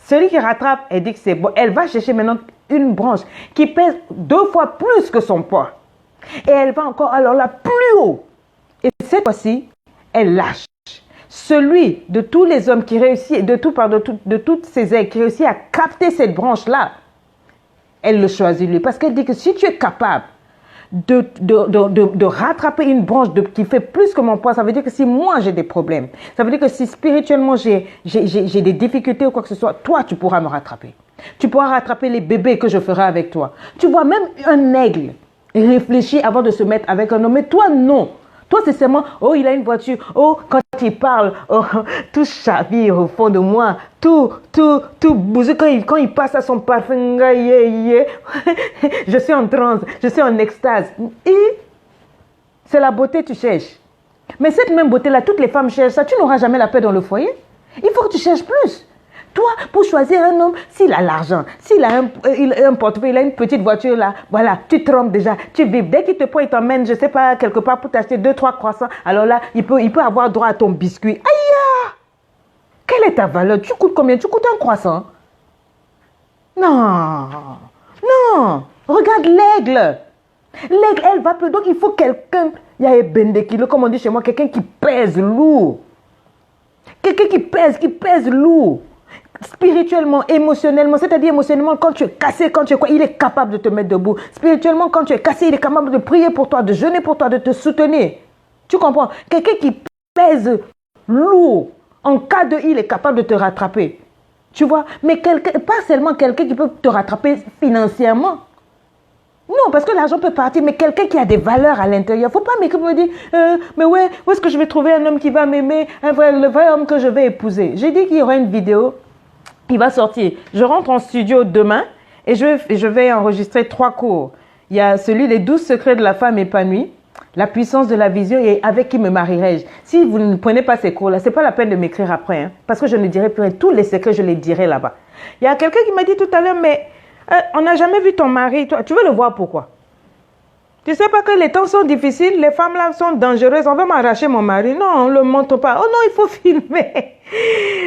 Celui qui rattrape, elle dit que c'est bon. Elle va chercher maintenant une branche qui pèse 2 fois plus que son poids. Et elle va encore alors là plus haut. Et cette fois-ci, elle lâche. Celui de tous les hommes qui réussit, de toutes ces aigles qui réussit à capter cette branche-là, elle le choisit lui. Parce qu'elle dit que si tu es capable de rattraper une branche qui fait plus que mon poids, ça veut dire que si moi j'ai des problèmes, ça veut dire que si spirituellement j'ai des difficultés ou quoi que ce soit, toi tu pourras me rattraper. Tu pourras rattraper les bébés que je ferai avec toi. Tu vois, même un aigle réfléchit avant de se mettre avec un homme, mais toi non. Toi, c'est seulement, oh, il a une voiture. Oh, quand il parle, oh, tout chavire au fond de moi. Tout bouseux quand il passe à son parfum. Je suis en transe, je suis en extase. Et c'est la beauté que tu cherches. Mais cette même beauté-là, toutes les femmes cherchent ça. Tu n'auras jamais la paix dans le foyer. Il faut que tu cherches plus. Toi, pour choisir un homme, s'il a l'argent, s'il a un portefeuille, il a une petite voiture là, voilà, tu trompes déjà, tu vibres. Dès qu'il te prend, il t'emmène, je ne sais pas, quelque part pour t'acheter 2-3 croissants. Alors là, il peut avoir droit à ton biscuit. Aïe! Quelle est ta valeur? Tu coûtes combien? Tu coûtes un croissant? Non! Non! Regarde l'aigle! L'aigle, elle va plus. Donc il faut quelqu'un, il y a un kilo, comme on dit chez moi, quelqu'un qui pèse lourd. Quelqu'un qui pèse lourd. Spirituellement, émotionnellement, c'est-à-dire émotionnellement, quand tu es cassé, quand tu es quoi, il est capable de te mettre debout. Spirituellement, quand tu es cassé, il est capable de prier pour toi, de jeûner pour toi, de te soutenir. Tu comprends? Quelqu'un qui pèse lourd, en cas de il est capable de te rattraper. Tu vois? Mais pas seulement quelqu'un qui peut te rattraper financièrement. Non, parce que l'argent peut partir, mais quelqu'un qui a des valeurs à l'intérieur. Il ne faut pas me dire, mais ouais, où est-ce que je vais trouver un homme qui va m'aimer, le vrai homme que je vais épouser? J'ai dit qu'il y aura une vidéo qui va sortir. Je rentre en studio demain et je vais enregistrer 3 cours. Il y a celui, les 12 secrets de la femme épanouie, la puissance de la vision et avec qui me marierai-je. Si vous ne prenez pas ces cours-là, ce n'est pas la peine de m'écrire après, hein, parce que je ne dirai plus rien. Tous les secrets, je les dirai là-bas. Il y a quelqu'un qui m'a dit tout à l'heure, mais on n'a jamais vu ton mari. Toi, tu veux le voir pourquoi? Tu ne sais pas que les temps sont difficiles, les femmes là sont dangereuses, on va m'arracher mon mari. Non, on ne le montre pas. Oh non, il faut filmer.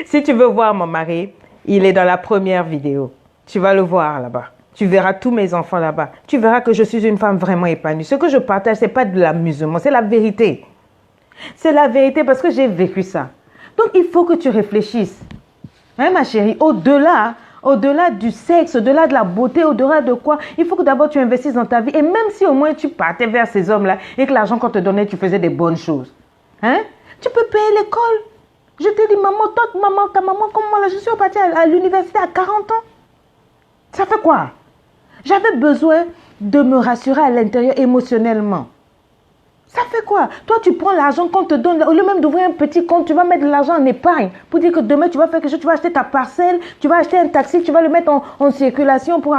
Si tu veux voir mon mari, il est dans la première vidéo. Tu vas le voir là-bas. Tu verras tous mes enfants là-bas. Tu verras que je suis une femme vraiment épanouie. Ce que je partage, ce n'est pas de l'amusement, c'est la vérité. C'est la vérité parce que j'ai vécu ça. Donc, il faut que tu réfléchisses. Hein, ma chérie, au-delà du sexe, au-delà de la beauté, au-delà de quoi, il faut que d'abord tu investisses dans ta vie. Et même si au moins tu partais vers ces hommes-là et que l'argent qu'on te donnait, tu faisais des bonnes choses. Hein? Tu peux payer l'école. Je te dis, ta maman, comme moi, là, je suis partie à l'université à 40 ans. Ça fait quoi? J'avais besoin de me rassurer à l'intérieur émotionnellement. Ça fait quoi? Toi, tu prends l'argent qu'on te donne, au lieu même d'ouvrir un petit compte, tu vas mettre de l'argent en épargne pour dire que demain, tu vas faire quelque chose, tu vas acheter ta parcelle, tu vas acheter un taxi, tu vas le mettre en circulation pour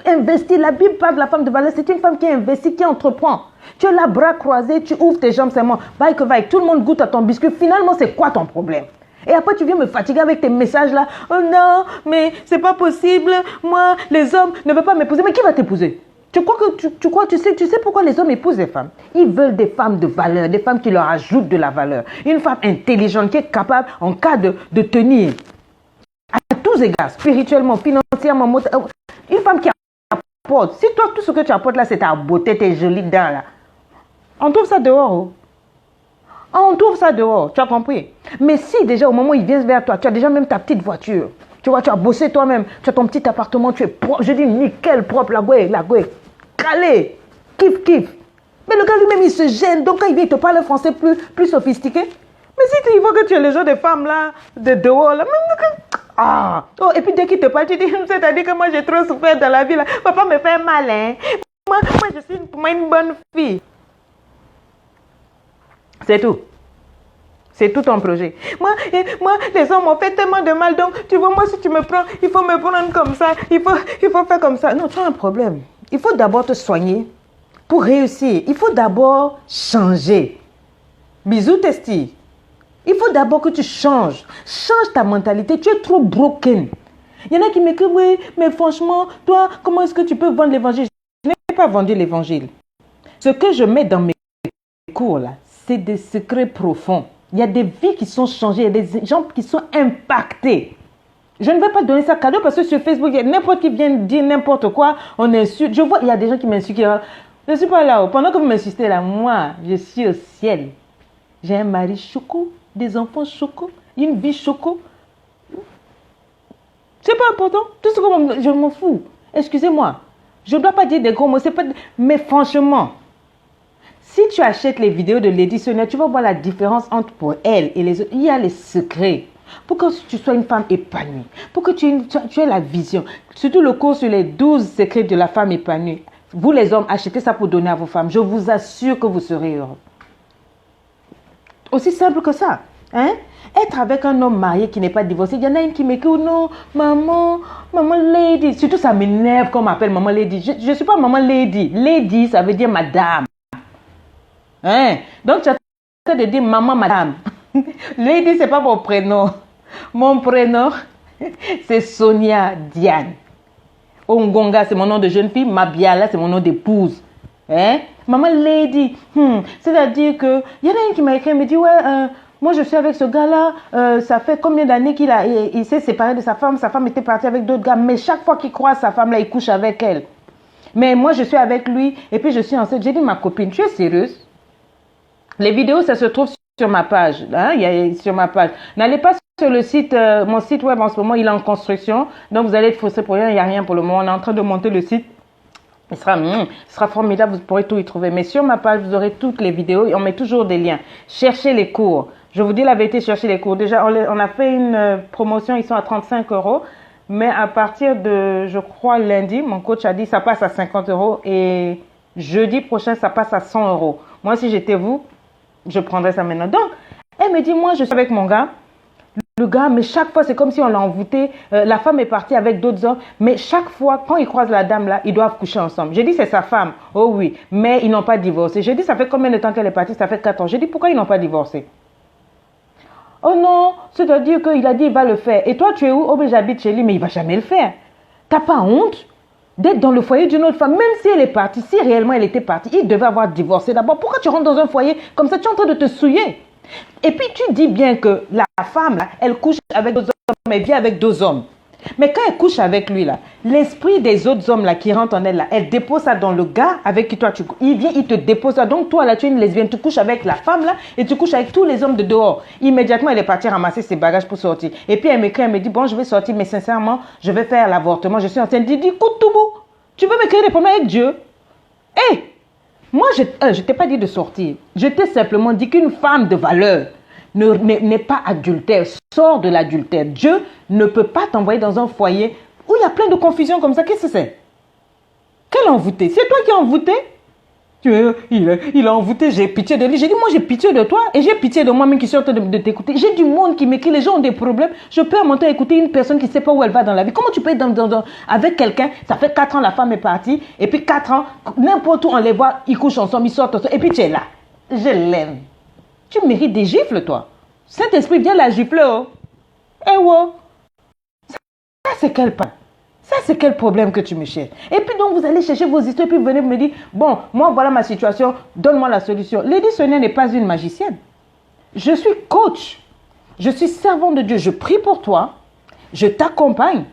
investir. La Bible parle de la femme de valeur, c'est une femme qui investit, qui entreprend. Tu es là, bras croisés, tu ouvres tes jambes seulement, vaille que vaille, tout le monde goûte à ton biscuit. Finalement, c'est quoi ton problème? Et après, tu viens me fatiguer avec tes messages là. Oh non, mais c'est pas possible. Moi, les hommes ne veulent pas m'épouser. Mais qui va t'épouser? Tu sais pourquoi les hommes épousent les femmes? Ils veulent des femmes de valeur, des femmes qui leur ajoutent de la valeur. Une femme intelligente qui est capable, en cas de tenir à tous égards, spirituellement, financièrement, une femme qui apporte. Si toi, tout ce que tu apportes là, c'est ta beauté, tes jolies dents là. On trouve ça dehors. Oh. On trouve ça dehors, tu as compris? Mais si déjà au moment où il vient vers toi, tu as déjà même ta petite voiture. Tu vois, tu as bossé toi-même, tu as ton petit appartement, tu es propre. Je dis nickel, propre, la gouée, calé, kiff. Mais le gars lui-même, il se gêne. Donc quand il vient, il te parle un français plus sophistiqué. Mais si il voit que tu es le genre de femme là, de dehors là, et puis dès qu'il te parle, tu dis, c'est-à-dire que moi j'ai trop souffert dans la vie là. Papa me fait mal, hein. Moi je suis une bonne fille. C'est tout. C'est tout ton projet. Moi, les hommes m'ont fait tellement de mal. Donc, tu vois, moi, si tu me prends, il faut me prendre comme ça. Il faut faire comme ça. Non, tu as un problème. Il faut d'abord te soigner pour réussir. Il faut d'abord changer. Bisous, Testi. Il faut d'abord que tu changes. Change ta mentalité. Tu es trop broken. Il y en a qui m'écrivent, oui, mais franchement, toi, comment est-ce que tu peux vendre l'évangile? Je n'ai pas vendu l'évangile. Ce que je mets dans mes cours, là, c'est des secrets profonds. Il y a des vies qui sont changées, il y a des gens qui sont impactés. Je ne vais pas donner ça cadeau parce que sur Facebook, il y a n'importe qui vient dire n'importe quoi, on insulte. Je vois, il y a des gens qui m'insultent. Je ne suis pas là-haut. Pendant que vous m'insistez là, moi, je suis au ciel. J'ai un mari choco, des enfants choco, une vie choco. C'est pas important. Tout ce que je m'en fous. Excusez-moi. Je ne dois pas dire des gros mots. Mais franchement, si tu achètes les vidéos de Lady Sonia, tu vas voir la différence entre pour elle et les autres. Il y a les secrets. Pour que tu sois une femme épanouie. Pour que tu aies la vision. Surtout le cours sur les 12 secrets de la femme épanouie. Vous les hommes, achetez ça pour donner à vos femmes. Je vous assure que vous serez heureux. Aussi simple que ça. Hein? Être avec un homme marié qui n'est pas divorcé, il y en a une qui m'écrit, oh non, maman lady. Surtout ça m'énerve qu'on m'appelle maman lady. Je ne suis pas maman lady. Lady, ça veut dire madame. Hein? Donc tu as de dire maman, madame. Lady, c'est pas mon prénom. Mon prénom, c'est Sonia Diane. Ongonga, c'est mon nom de jeune fille. Mabiala, c'est mon nom d'épouse. Hein? Maman lady. C'est-à-dire que, il y en a une qui m'a écrit, elle me dit, ouais, moi je suis avec ce gars-là, ça fait combien d'années il s'est séparé de sa femme était partie avec d'autres gars, mais chaque fois qu'il croise sa femme là, il couche avec elle. Mais moi je suis avec lui, et puis je suis enceinte. J'ai dit, ma copine, tu es sérieuse? Les vidéos, ça se trouve sur ma page, hein? Il y a sur ma page. N'allez pas sur le site, mon site web en ce moment, il est en construction, donc vous allez être frustré pour rien, il n'y a rien pour le moment. On est en train de monter le site. Il sera formidable, vous pourrez tout y trouver. Mais sur ma page, vous aurez toutes les vidéos et on met toujours des liens. Cherchez les cours. Je vous dis la vérité, cherchez les cours. Déjà, on a fait une promotion, ils sont à 35 €. Mais à partir de, je crois, lundi, mon coach a dit ça passe à 50 € et jeudi prochain, ça passe à 100 €. Moi, si j'étais vous, je prendrais ça maintenant. Donc, elle me dit, moi, je suis avec mon gars. Le gars, mais chaque fois, c'est comme si on l'a envoûté. La femme est partie avec d'autres hommes. Mais chaque fois, quand ils croisent la dame là, ils doivent coucher ensemble. J'ai dit, c'est sa femme. Oh oui, mais ils n'ont pas divorcé. J'ai dit, ça fait combien de temps qu'elle est partie? Ça fait 4 ans. J'ai dit, pourquoi ils n'ont pas divorcé? Oh non, c'est-à-dire qu'il a dit, il va le faire. Et toi, tu es où? Oh, mais j'habite chez lui, mais il ne va jamais le faire. T'as pas honte d'être dans le foyer d'une autre femme, même si elle est partie, si réellement elle était partie, il devait avoir divorcé d'abord. Pourquoi tu rentres dans un foyer comme ça, tu es en train de te souiller? Et puis tu dis bien que la femme, là, elle couche avec d'autres hommes, elle vit avec d'autres hommes. Mais quand elle couche avec lui, là, l'esprit des autres hommes là, qui rentrent en elle, là, elle dépose ça dans le gars avec qui toi tu couches. Il vient, il te dépose ça. Donc toi, là, tu es une lesbienne, tu couches avec la femme là et tu couches avec tous les hommes de dehors. Immédiatement, elle est partie ramasser ses bagages pour sortir. Et puis elle m'écrit, elle me dit, bon, je vais sortir, mais sincèrement, je vais faire l'avortement. Je suis enceinte. Je dis, écoute, tout bout, tu veux me créer des problèmes avec Dieu? Hé! Moi, je ne t'ai pas dit de sortir. Je t'ai simplement dit qu'une femme de valeur n'est pas adultère, sort de l'adultère. Dieu ne peut pas t'envoyer dans un foyer où il y a plein de confusion comme ça. Qu'est-ce que c'est? Quel envoûté? C'est toi qui es envoûté? Il a envoûté, j'ai pitié de lui. J'ai dit, moi j'ai pitié de toi et j'ai pitié de moi-même qui suis en train de t'écouter. J'ai du monde qui m'écrit, les gens ont des problèmes. Je peux monter à écouter une personne qui ne sait pas où elle va dans la vie. Comment tu peux être avec quelqu'un, ça fait 4 ans, la femme est partie, et puis 4 ans, n'importe où on les voit, ils couchent ensemble, ils sortent ensemble, et puis tu es là. Je l'aime. Tu mérites des gifles, toi. Saint-Esprit, viens la gifler, oh. Eh, wow. Ça, c'est quel pas? Ça, c'est quel problème que tu me cherches? Et puis donc, vous allez chercher vos histoires, et puis vous venez me dire, bon, moi, voilà ma situation, donne-moi la solution. Lady Sonia n'est pas une magicienne. Je suis coach. Je suis servant de Dieu. Je prie pour toi. Je t'accompagne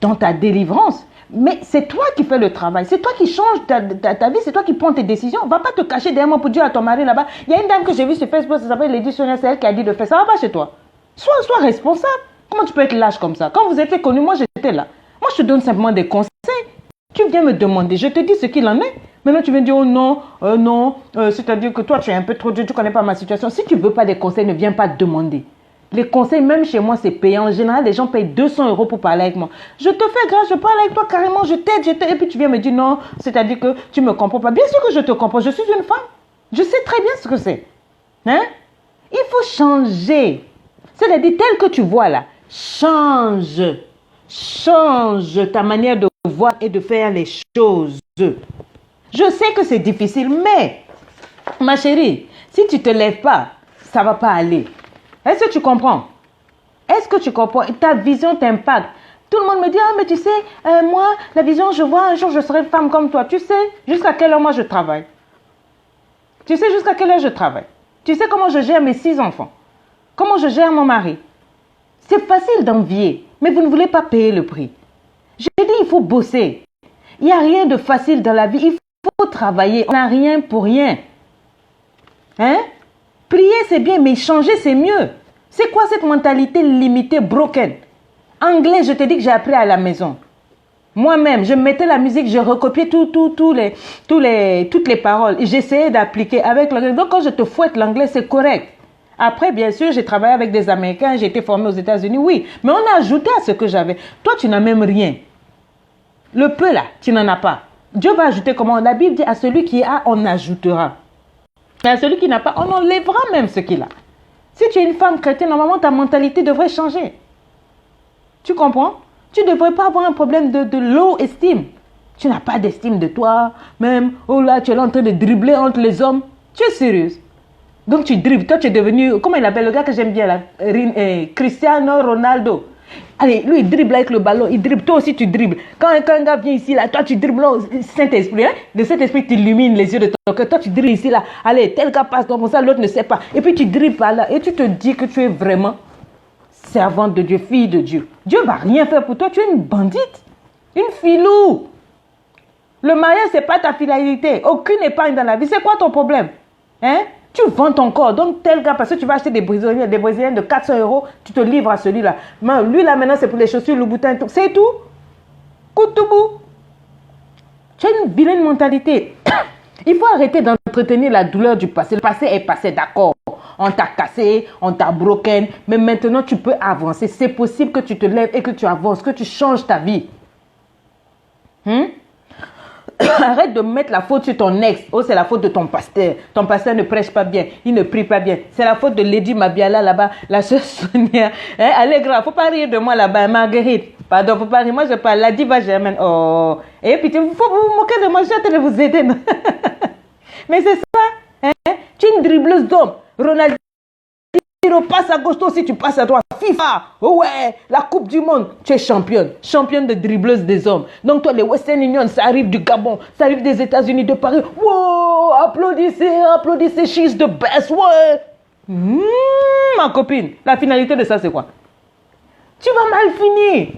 dans ta délivrance. Mais c'est toi qui fais le travail. C'est toi qui changes ta vie. C'est toi qui prends tes décisions. Va pas te cacher derrière moi pour dire à ton mari là-bas. Il y a une dame que j'ai vue sur Facebook, ça s'appelle Lady Sonia, c'est elle qui a dit de faire ça. Va pas chez toi. Sois responsable. Comment tu peux être lâche comme ça? Quand vous étiez connu, moi j'étais là. Moi je te donne simplement des conseils. Tu viens me demander, je te dis ce qu'il en est. Maintenant tu viens dire, oh non, c'est-à-dire que toi tu es un peu trop dur, tu ne connais pas ma situation. Si tu ne veux pas des conseils, ne viens pas te demander. Les conseils, même chez moi, c'est payant. En général, les gens payent 200 € pour parler avec moi. Je te fais grâce, je parle avec toi carrément, je t'aide. Et puis tu viens me dire non, c'est-à-dire que tu ne me comprends pas. Bien sûr que je te comprends, je suis une femme. Je sais très bien ce que c'est. Hein? Il faut changer. C'est-à-dire, tel que tu vois là, change. Change ta manière de voir et de faire les choses. Je sais que c'est difficile, mais ma chérie, si tu ne te lèves pas, ça ne va pas aller. Est-ce que tu comprends? Est-ce que tu comprends? Ta vision t'impacte. Tout le monde me dit, ah mais tu sais, moi, la vision, je vois un jour, je serai femme comme toi. Tu sais jusqu'à quelle heure moi je travaille? Tu sais jusqu'à quelle heure je travaille? Tu sais comment je gère mes 6 enfants? Comment je gère mon mari? C'est facile d'envier, mais vous ne voulez pas payer le prix. Je dis, il faut bosser. Il n'y a rien de facile dans la vie. Il faut travailler. On n'a rien pour rien. Hein? Prier, c'est bien, mais changer, c'est mieux. C'est quoi cette mentalité limitée, broken? Anglais, je te dis que j'ai appris à la maison. Moi-même, je mettais la musique, je recopiais toutes les paroles. J'essayais d'appliquer avec l'anglais. Donc, quand je te fouette l'anglais, c'est correct. Après, bien sûr, j'ai travaillé avec des Américains, j'ai été formée aux États-Unis, oui. Mais on a ajouté à ce que j'avais. Toi, tu n'as même rien. Le peu là, tu n'en as pas. Dieu va ajouter comment? La Bible dit à celui qui a, on ajoutera. Et à celui qui n'a pas, on enlèvera même ce qu'il a. Si tu es une femme chrétienne, normalement, ta mentalité devrait changer. Tu comprends? Tu ne devrais pas avoir un problème de low estime. Tu n'as pas d'estime de toi. Même, oh là, tu es là en train de dribbler entre les hommes. Tu es sérieuse? Donc tu dribbles. Toi, tu es devenu, comment il appelle le gars que j'aime bien là? Cristiano Ronaldo. Allez, lui, il dribble avec le ballon. Il dribble. Toi aussi, tu dribbles. Quand un gars vient ici, là, toi, tu dribbles. Saint-Esprit, hein? Le Saint-Esprit t'illumine les yeux de ton cœur. Toi, tu dribbles ici, là. Allez, tel gars passe comme ça, l'autre ne sait pas. Et puis, tu dribbles par là. Et tu te dis que tu es vraiment servante de Dieu, fille de Dieu. Dieu ne va rien faire pour toi. Tu es une bandite. Une filou. Le mariage, ce n'est pas ta finalité. Aucune épargne dans la vie. C'est quoi ton problème? Hein? Tu vends ton corps. Donc, tel gars, parce que tu vas acheter des Brésiliens de 400 €, tu te livres à celui-là. Mais lui, là, maintenant, c'est pour les chaussures, le boutin, tout. C'est tout. Coup de bout. Tu as une vilaine mentalité. Il faut arrêter d'entretenir la douleur du passé. Le passé est passé, d'accord. On t'a cassé, on t'a broken. Mais maintenant, tu peux avancer. C'est possible que tu te lèves et que tu avances, que tu changes ta vie. Arrête de mettre la faute sur ton ex. Oh, c'est la faute de ton pasteur. Ton pasteur ne prêche pas bien. Il ne prie pas bien. C'est la faute de Lady Mabiala là-bas. La sœur Sonia. Hein, Allegra, faut pas rire de moi là-bas. Marguerite. Pardon, faut pas rire. Moi, je parle. La diva germaine. Oh. Et puis, il faut vous moquer de moi. Je suis en train de vous aider. Mais c'est ça. Hein? Tu es une dribbleuse d'homme. Ronaldinho passe à gauche, toi aussi tu passes à droite. FIFA, oh ouais, la Coupe du Monde, tu es championne. Championne de dribbleuse des hommes. Donc toi, les Western Union, ça arrive du Gabon, ça arrive des États-Unis, de Paris. Wow, applaudissez, applaudissez, she's the best, ouais. Ma copine, la finalité de ça, c'est quoi? Tu vas mal finir.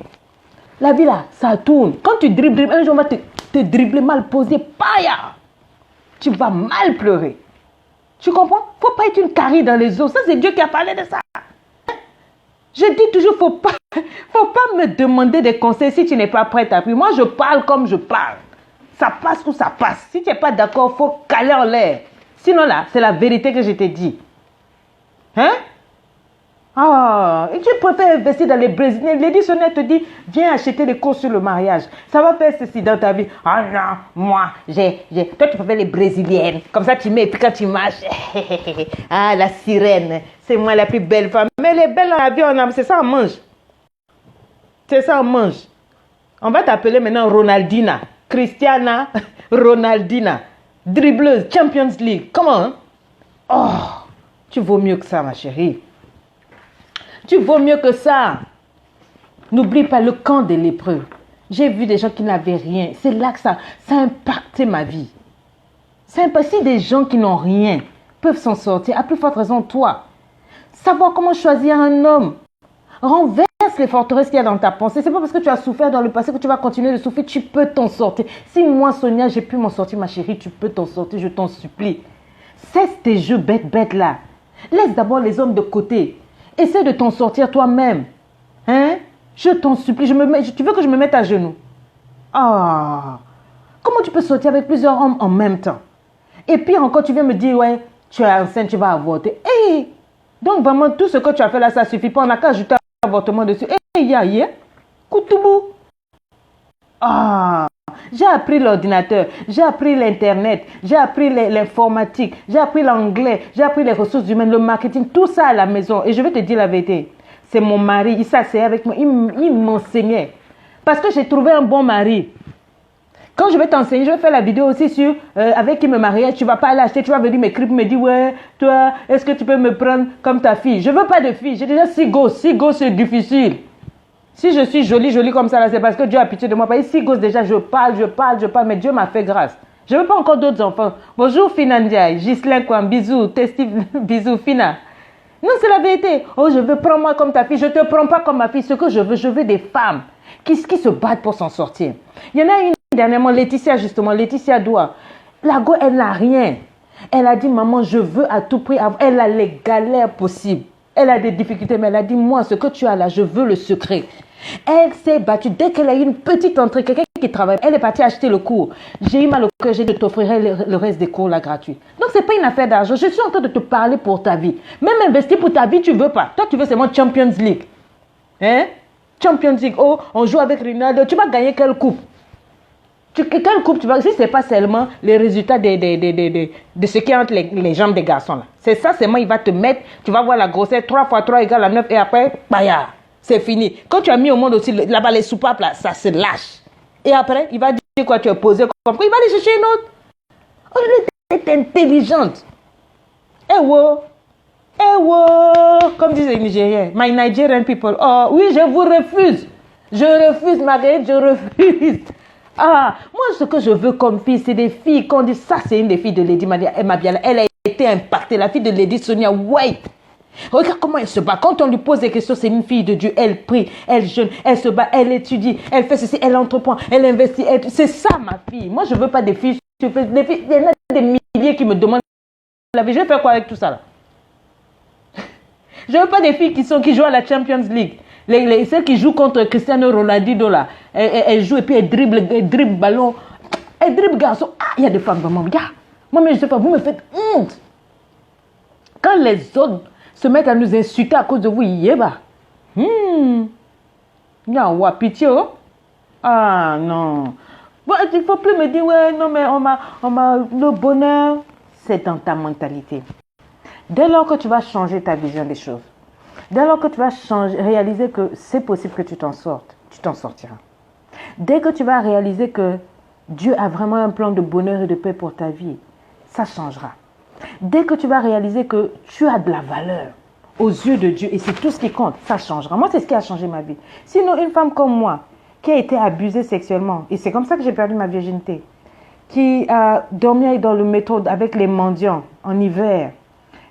La vie là, ça tourne. Quand tu dribbles, un jour on va te dribbler mal posé, paya. Tu vas mal pleurer. Tu comprends? Faut pas être une carie dans les os. Ça, c'est Dieu qui a parlé de ça. Je dis toujours, faut pas me demander des conseils si tu n'es pas prête à apprendre. Moi, je parle comme je parle. Ça passe ou ça passe. Si tu n'es pas d'accord, faut caler en l'air. Sinon, là, c'est la vérité que je t'ai dit. Hein? Ah, et tu préfères investir dans les Brésiliens. Lady Sonia te dit, viens acheter des cours sur le mariage. Ça va faire ceci dans ta vie. Ah non, moi, toi tu préfères les Brésiliennes. Comme ça tu mets, et puis quand tu marches, ah la sirène, c'est moi la plus belle femme. Mais les belles dans la vie, c'est ça on mange. C'est ça on mange. On va t'appeler maintenant Ronaldina. Cristiana Ronaldina. Dribbleuse, Champions League. Comment? Oh, tu vaux mieux que ça ma chérie. Tu vaux mieux que ça. N'oublie pas le camp des lépreux. J'ai vu des gens qui n'avaient rien. C'est là que ça a impacté ma vie. C'est impossible. Des gens qui n'ont rien peuvent s'en sortir. À plus forte raison, toi. Savoir comment choisir un homme. Renverse les forteresses qu'il y a dans ta pensée. C'est pas parce que tu as souffert dans le passé que tu vas continuer de souffrir. Tu peux t'en sortir. Si moi, Sonia, j'ai pu m'en sortir, ma chérie, tu peux t'en sortir. Je t'en supplie. Cesse tes jeux bêtes là. Laisse d'abord les hommes de côté. Essaie de t'en sortir toi-même. Hein? Je t'en supplie. Tu veux que je me mette à genoux? Ah! Comment tu peux sortir avec plusieurs hommes en même temps? Et puis encore, tu viens me dire, ouais, tu es enceinte, tu vas avorter. Hey! Donc vraiment, tout ce que tu as fait là, ça ne suffit pas. On n'a qu'à ajouter un avortement dessus. Hey, Koutoubou. Ah! J'ai appris l'ordinateur, j'ai appris l'internet, j'ai appris l'informatique, j'ai appris l'anglais, j'ai appris les ressources humaines, le marketing, tout ça à la maison. Et je vais te dire la vérité, c'est mon mari, il s'asseyait avec moi, il m'enseignait. Parce que j'ai trouvé un bon mari. Quand je vais t'enseigner, je vais faire la vidéo aussi sur avec qui me marier. Tu ne vas pas aller acheter, tu vas venir m'écrire, me dire, ouais, toi, est-ce que tu peux me prendre comme ta fille? Je ne veux pas de fille, j'ai déjà 6 gosses c'est difficile. Si je suis jolie comme ça, là, c'est parce que Dieu a pitié de moi. Parce que si gosse déjà, je parle, mais Dieu m'a fait grâce. Je ne veux pas encore d'autres enfants. Bonjour Finandia, Ghislain Kouam, bisous, Testi, bisous Fina. Non, c'est la vérité. Oh, je veux prendre moi comme ta fille. Je ne te prends pas comme ma fille. Ce que je veux des femmes qui se battent pour s'en sortir. Il y en a une dernièrement, Laetitia justement, Laetitia Doua. La go, elle n'a rien. Elle a dit, maman, je veux à tout prix avoir. Elle a les galères possibles. Elle a des difficultés, mais elle a dit, moi, ce que tu as là, je veux le secret. Elle s'est battue. Dès qu'elle a eu une petite entrée, quelqu'un qui travaille, elle est partie acheter le cours. J'ai eu mal au cœur, j'ai dit, je t'offrirai le reste des cours là gratuits. Donc, ce n'est pas une affaire d'argent. Je suis en train de te parler pour ta vie. Même investir pour ta vie, tu ne veux pas. Toi, tu veux seulement Champions League. Hein? Champions League. Oh, on joue avec Ronaldo. Tu vas gagner quelle coupe? Quel couple tu vas... Si ce n'est pas seulement les résultats de ce qui est entre les jambes des garçons. Là. C'est ça seulement, il va te mettre, tu vas voir la grossesse, 3 fois 3 égale à 9 et après, baya, c'est fini. Quand tu as mis au monde aussi, là-bas les soupapes, là, ça se lâche. Et après, il va dire quoi, tu es posé comme il va aller chercher une autre. Oh, elle est intelligente. Eh wow. Eh wow. Comme disent les Nigériens, my Nigerian people. Oh oui, je vous refuse. Je refuse, Marguerite, je refuse. Ah, moi, ce que je veux comme fille, c'est des filles qu'on dit, ça, c'est une des filles de Lady Mabiala. Elle a été impactée, la fille de Lady Sonia White. Regarde comment elle se bat. Quand on lui pose des questions, c'est une fille de Dieu. Elle prie, elle jeûne, elle se bat, elle étudie, elle fait ceci, elle entreprend, elle investit. C'est ça, ma fille. Moi, je ne veux pas des filles. Il y en a des milliers qui me demandent la vie. Je vais faire quoi avec tout ça, là? Je ne veux pas des filles qui jouent à la Champions League. Celles qui jouent contre Cristiano Ronaldo, là, elles jouent et puis elles dribblent ballon. Elles dribblent garçon. Ah, il y a des femmes vraiment. Regarde. Moi, mais je ne sais pas, vous me faites honte. Quand les autres se mettent à nous insulter à cause de vous, yéba. Il y a un pitié. Ah, non. Bon, il ne faut plus me dire, ouais, non, mais le bonheur, c'est dans ta mentalité. Dès lors que tu vas changer ta vision des choses, dès lors que tu vas réaliser que c'est possible que tu t'en sortes, tu t'en sortiras. Dès que tu vas réaliser que Dieu a vraiment un plan de bonheur et de paix pour ta vie, ça changera. Dès que tu vas réaliser que tu as de la valeur aux yeux de Dieu et c'est tout ce qui compte, ça changera. Moi, c'est ce qui a changé ma vie. Sinon, une femme comme moi, qui a été abusée sexuellement, et c'est comme ça que j'ai perdu ma virginité, qui a dormi dans le métro avec les mendiants en hiver,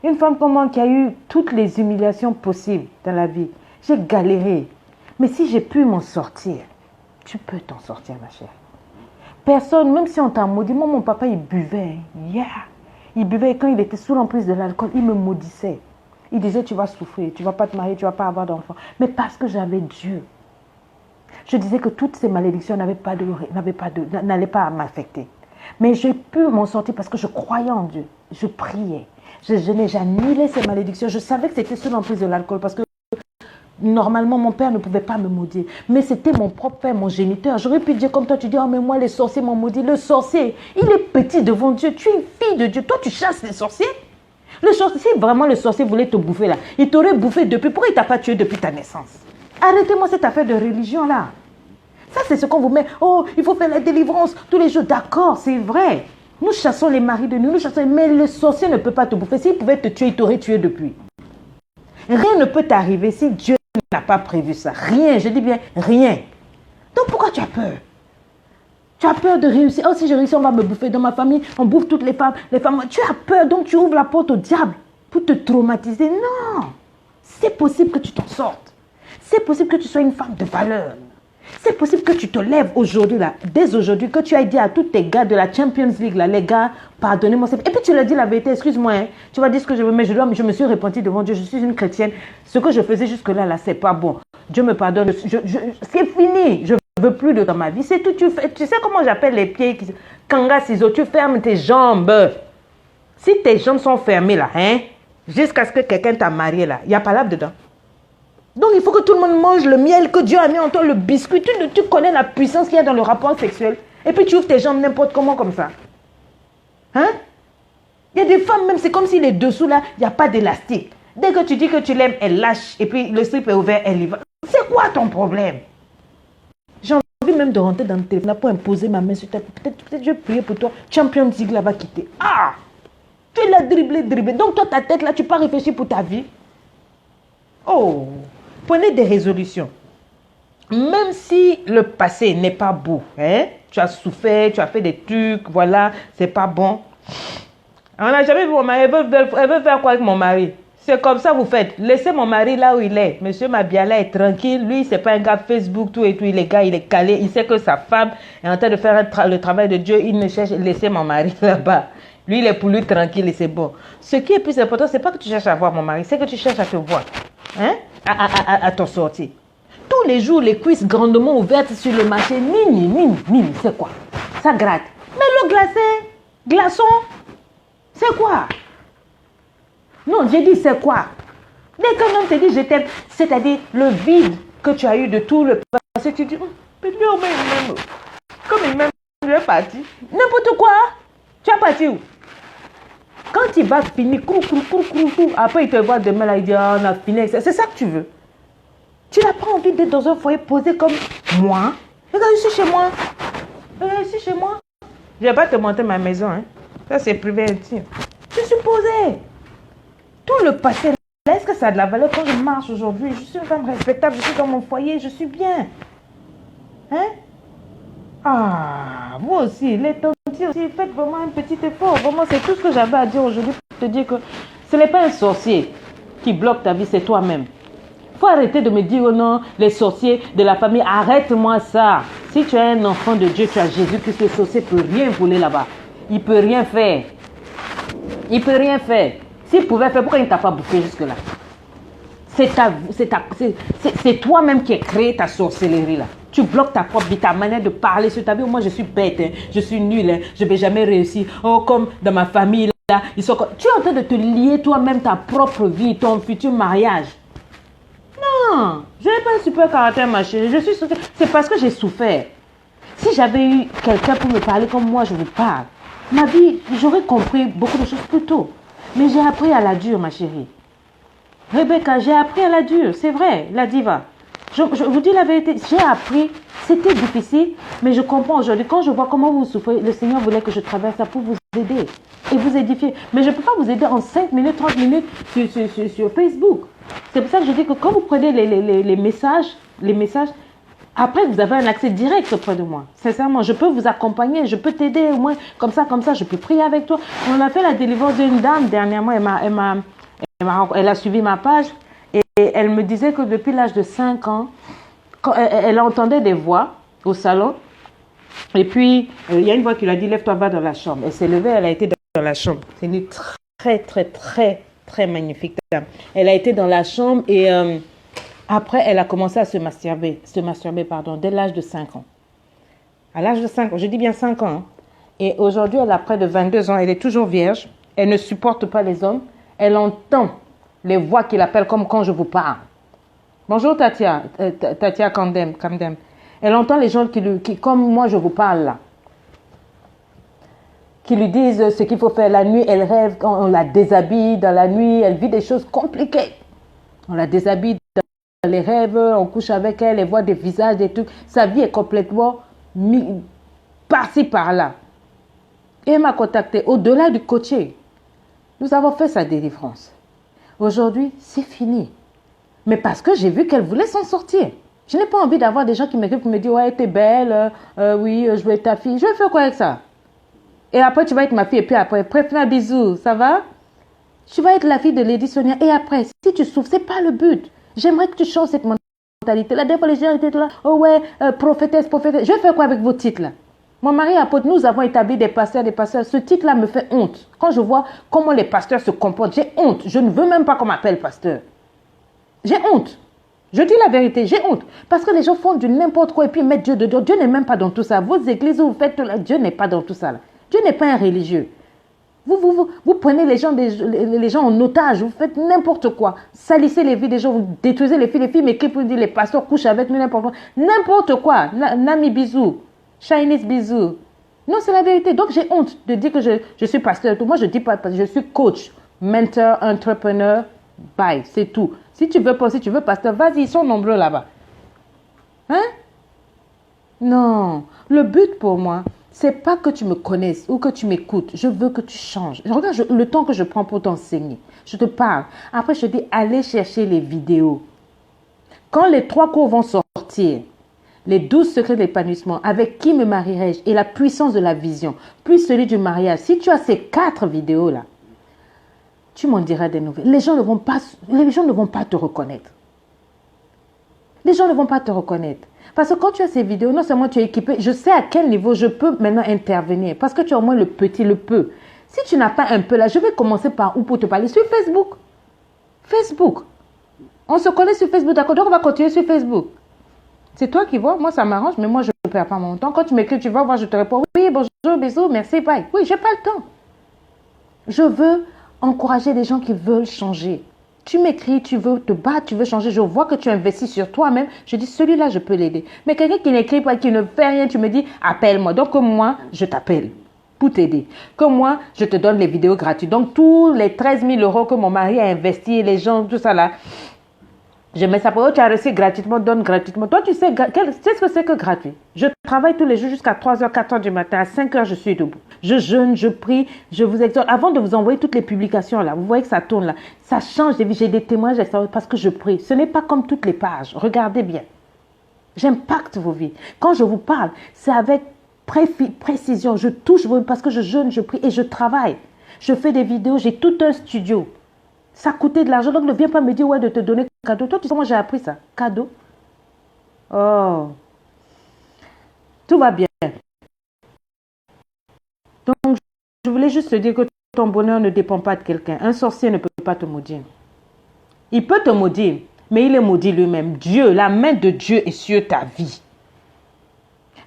une femme comme moi qui a eu toutes les humiliations possibles dans la vie. J'ai galéré. Mais si j'ai pu m'en sortir, tu peux t'en sortir, ma chère. Personne, même si on t'a maudit, moi, mon papa, il buvait. Yeah. Il buvait et quand il était sous l'emprise de l'alcool, il me maudissait. Il disait, tu vas souffrir, tu ne vas pas te marier, tu ne vas pas avoir d'enfant. Mais parce que j'avais Dieu. Je disais que toutes ces malédictions n'allaient pas m'affecter. Mais j'ai pu m'en sortir parce que je croyais en Dieu. Je priais. Je n'ai annulé ces malédictions. Je savais que c'était sous l'emprise de l'alcool parce que normalement, mon père ne pouvait pas me maudire. Mais c'était mon propre père, mon géniteur. J'aurais pu dire comme toi, tu dis, oh mais moi les sorciers m'ont maudit. Le sorcier, il est petit devant Dieu. Tu es une fille de Dieu. Toi, tu chasses les sorciers. Le sorcier, si vraiment le sorcier voulait te bouffer là, il t'aurait bouffé depuis. Pourquoi il ne t'a pas tué depuis ta naissance? Arrêtez-moi cette affaire de religion là. Ça, c'est ce qu'on vous met. Oh, il faut faire la délivrance tous les jours. D'accord, c'est vrai. Nous chassons les maris de nous chassons. Mais le sorcier ne peut pas te bouffer. S'il pouvait te tuer, il t'aurait tué depuis. Rien ne peut t'arriver si Dieu n'a pas prévu ça. Rien, je dis bien rien. Donc pourquoi tu as peur? Tu as peur de réussir. Oh, si je réussis, on va me bouffer. Dans ma famille, on bouffe toutes les femmes. Tu as peur, donc tu ouvres la porte au diable pour te traumatiser. Non, c'est possible que tu t'en sortes. C'est possible que tu sois une femme de valeur. C'est possible que tu te lèves aujourd'hui, là, dès aujourd'hui, que tu ailles dire à tous tes gars de la Champions League, là, les gars, pardonnez-moi. Et puis tu leur dis la vérité, excuse-moi, hein, tu vas dire ce que je veux, mais je me suis repentie devant Dieu, je suis une chrétienne. Ce que je faisais jusque-là, là, c'est pas bon. Dieu me pardonne, c'est fini, je ne veux plus dans ma vie. C'est tout, tu sais comment j'appelle les pieds Kanga ciseaux, tu fermes tes jambes. Si tes jambes sont fermées, là, hein, jusqu'à ce que quelqu'un t'a marié, là, il n'y a pas l'âme dedans. Donc, il faut que tout le monde mange le miel que Dieu a mis en toi, le biscuit. Tu connais la puissance qu'il y a dans le rapport sexuel. Et puis, tu ouvres tes jambes n'importe comment comme ça. Hein? Il y a des femmes, même, c'est comme si les dessous, là, il n'y a pas d'élastique. Dès que tu dis que tu l'aimes, elle lâche. Et puis, le slip est ouvert, elle y va. C'est quoi ton problème? J'ai envie même de rentrer dans le téléphone pour imposer ma main sur ta... Peut-être je vais prier pour toi. Champions League, là, va quitter. Ah! Tu l'as dribblé. Donc, toi, ta tête, là, tu peux pas réfléchir pour ta vie. Oh! Prenez des résolutions. Même si le passé n'est pas beau, hein? Tu as souffert, tu as fait des trucs, voilà, c'est pas bon. On n'a jamais vu mon mari, elle veut faire quoi avec mon mari? C'est comme ça vous faites. Laissez mon mari là où il est. Monsieur Mabiala est tranquille. Lui, c'est pas un gars Facebook, tout et tout. Il est gars, il est calé. Il sait que sa femme est en train de faire le travail de Dieu. Il ne cherche, laissez mon mari là-bas. Lui, il est pour lui tranquille et c'est bon. Ce qui est plus important, c'est pas que tu cherches à voir mon mari, c'est que tu cherches à te voir. Hein? À t'en sortir. Tous les jours, les cuisses grandement ouvertes sur le marché. Nini, c'est quoi? Ça gratte. Mais l'eau glacée, glaçon, c'est quoi? Non, j'ai dit c'est quoi? Dès qu'un homme te dit je t'aime, c'est-à-dire le vide que tu as eu de tout le passé, tu dis, mais lui, il m'aime. Comme il m'aime, Tu es parti. N'importe quoi. Tu es parti où? Quand il va finir, après il te voit demain, là, il dit, ah, on a fini. C'est ça que tu veux. Tu n'as pas envie d'être dans un foyer posé comme moi. Regarde, je suis chez moi. Je suis chez moi. Je ne vais pas te montrer ma maison. Hein. Ça, c'est privé intime. Je suis posée. Tout le passé, là, est-ce que ça a de la valeur quand je marche aujourd'hui? Je suis une femme respectable, je suis dans mon foyer, je suis bien. Hein? Ah, vous aussi, les tontiers aussi, faites vraiment un petit effort. Vraiment, c'est tout ce que j'avais à dire aujourd'hui pour te dire que ce n'est pas un sorcier qui bloque ta vie, c'est toi-même. Il faut arrêter de me dire, oh non, les sorciers de la famille, arrête-moi ça. Si tu es un enfant de Dieu, tu as Jésus-Christ, le sorcier ne peut rien voler là-bas. Il ne peut rien faire. Il ne peut rien faire. S'il pouvait faire, pourquoi il ne t'a pas bouffé jusque-là? C'est toi-même qui as créé ta sorcellerie là. Tu bloques ta propre vie, ta manière de parler sur ta vie. Moi, je suis bête, hein, je suis nulle, hein, je ne vais jamais réussir. Oh, comme dans ma famille là, ils sont comme... Tu es en train de te lier toi-même ta propre vie, ton futur mariage. Non, je n'ai pas un super caractère, ma chérie. Je suis souffert. C'est parce que j'ai souffert. Si j'avais eu quelqu'un pour me parler comme moi, je vous parle, ma vie, j'aurais compris beaucoup de choses plus tôt. Mais j'ai appris à la dure, ma chérie. Rebecca, j'ai appris à la dure, c'est vrai, la diva. Je vous dis la vérité, j'ai appris, c'était difficile, mais je comprends aujourd'hui. Quand je vois comment vous souffrez, le Seigneur voulait que je traverse ça pour vous aider et vous édifier. Mais je ne peux pas vous aider en 5 minutes, 30 minutes sur Facebook. C'est pour ça que je dis que quand vous prenez les messages, après vous avez un accès direct auprès de moi. Sincèrement, je peux vous accompagner, je peux t'aider au moins comme ça, je peux prier avec toi. On a fait la délivrance d'une dame dernièrement, elle a suivi ma page et elle me disait que depuis l'âge de 5 ans, quand elle entendait des voix au salon. Et puis, il y a une voix qui lui a dit, lève-toi, va dans la chambre. Elle s'est levée, elle a été dans la chambre. C'est une très magnifique dame. Elle a été dans la chambre et après, elle a commencé à se masturber, dès l'âge de 5 ans. À l'âge de 5 ans, je dis bien 5 ans. Hein. Et aujourd'hui, elle a près de 22 ans, elle est toujours vierge. Elle ne supporte pas les hommes. Elle entend les voix qui l'appellent comme quand je vous parle. Bonjour Tatia Kamdem. Elle entend les gens qui, comme moi je vous parle là, qui lui disent ce qu'il faut faire la nuit. Elle rêve, on la déshabille dans la nuit, elle vit des choses compliquées. On la déshabille dans les rêves, on couche avec elle, elle voit des visages, des trucs. Sa vie est complètement par-ci par-là. Et elle m'a contacté au-delà du coaching. Nous avons fait sa délivrance. Aujourd'hui, c'est fini. Mais parce que j'ai vu qu'elle voulait s'en sortir. Je n'ai pas envie d'avoir des gens qui m'écrivent pour me dire, ouais, t'es belle, oui, je veux être ta fille. Je vais faire quoi avec ça? Et après, tu vas être ma fille. Et puis après, fais un bisou, ça va? Tu vas être la fille de Lady Sonia. Et après, si tu souffres, ce n'est pas le but. J'aimerais que tu changes cette mentalité. Là, des fois, les gens étaient là, oh ouais, prophétesse. Je vais faire quoi avec vos titres là? Mon mari apôtre, nous avons établi des pasteurs. Ce titre-là me fait honte. Quand je vois comment les pasteurs se comportent, j'ai honte. Je ne veux même pas qu'on m'appelle pasteur. J'ai honte. Je dis la vérité, j'ai honte. Parce que les gens font du n'importe quoi et puis mettent Dieu dedans. Dieu n'est même pas dans tout ça. Vos églises où vous faites, Dieu n'est pas dans tout ça. Là. Dieu n'est pas un religieux. Vous prenez les gens en otage, vous faites n'importe quoi. Salissez les vies des gens, vous détruisez les filles m'écrivent pour dire les pasteurs couchent avec nous, n'importe quoi. N'importe quoi. Nami bisous. Chinese bisous. Non, c'est la vérité. Donc, j'ai honte de dire que je suis pasteur. Moi, je dis pas, je suis coach, mentor, entrepreneur, bye, c'est tout. Si tu veux pasteur, vas-y, ils sont nombreux là-bas. Hein? Non. Le but pour moi, c'est pas que tu me connaisses ou que tu m'écoutes. Je veux que tu changes. Regarde le temps que je prends pour t'enseigner. Je te parle. Après, je te dis, allez chercher les vidéos. Quand les 3 cours vont sortir, les 12 secrets de l'épanouissement, avec qui me marierai-je et la puissance de la vision, plus celui du mariage. Si tu as ces 4 vidéos-là, tu m'en diras des nouvelles. Les gens ne vont pas te reconnaître. Les gens ne vont pas te reconnaître. Parce que quand tu as ces vidéos, non seulement tu es équipé, je sais à quel niveau je peux maintenant intervenir. Parce que tu as au moins le petit, le peu. Si tu n'as pas un peu là, je vais commencer par où pour te parler? Sur Facebook. Facebook. On se connaît sur Facebook, d'accord? Donc on va continuer sur Facebook. C'est toi qui vois, moi ça m'arrange, mais moi je ne perds pas mon temps. Quand tu m'écris, tu vas voir, je te réponds, oui, bonjour, bisous, merci, bye. Oui, je n'ai pas le temps. Je veux encourager des gens qui veulent changer, Tu m'écris, tu veux te battre, tu veux changer. Je vois que tu investis sur toi-même. Je dis, celui-là, je peux l'aider. Mais quelqu'un qui n'écrit pas, qui ne fait rien, tu me dis, appelle-moi. Donc, comme moi, je t'appelle pour t'aider. Comme moi, je te donne les vidéos gratuites. Donc, tous les 13 000 euros que mon mari a investi, les gens, tout ça là, je mets ça pour eux, tu as reçu gratuitement, donne gratuitement. Toi, tu sais ce que c'est que gratuit. Je travaille tous les jours jusqu'à 3h, 4h du matin. À 5h, je suis debout. Je jeûne, je prie, je vous exhorte. Avant de vous envoyer toutes les publications là, vous voyez que ça tourne là. Ça change des vies. J'ai des témoignages parce que je prie. Ce n'est pas comme toutes les pages. Regardez bien. J'impacte vos vies. Quand je vous parle, c'est avec précision. Je touche parce que je jeûne, je prie et je travaille. Je fais des vidéos. J'ai tout un studio. Ça coûtait de l'argent, donc ne viens pas me dire ouais, de te donner cadeau. Toi, tu sais comment j'ai appris ça? Cadeau. Oh. Tout va bien. Donc, je voulais juste te dire que ton bonheur ne dépend pas de quelqu'un. Un sorcier ne peut pas te maudire. Il peut te maudire, mais il est maudit lui-même. Dieu, la main de Dieu est sur ta vie.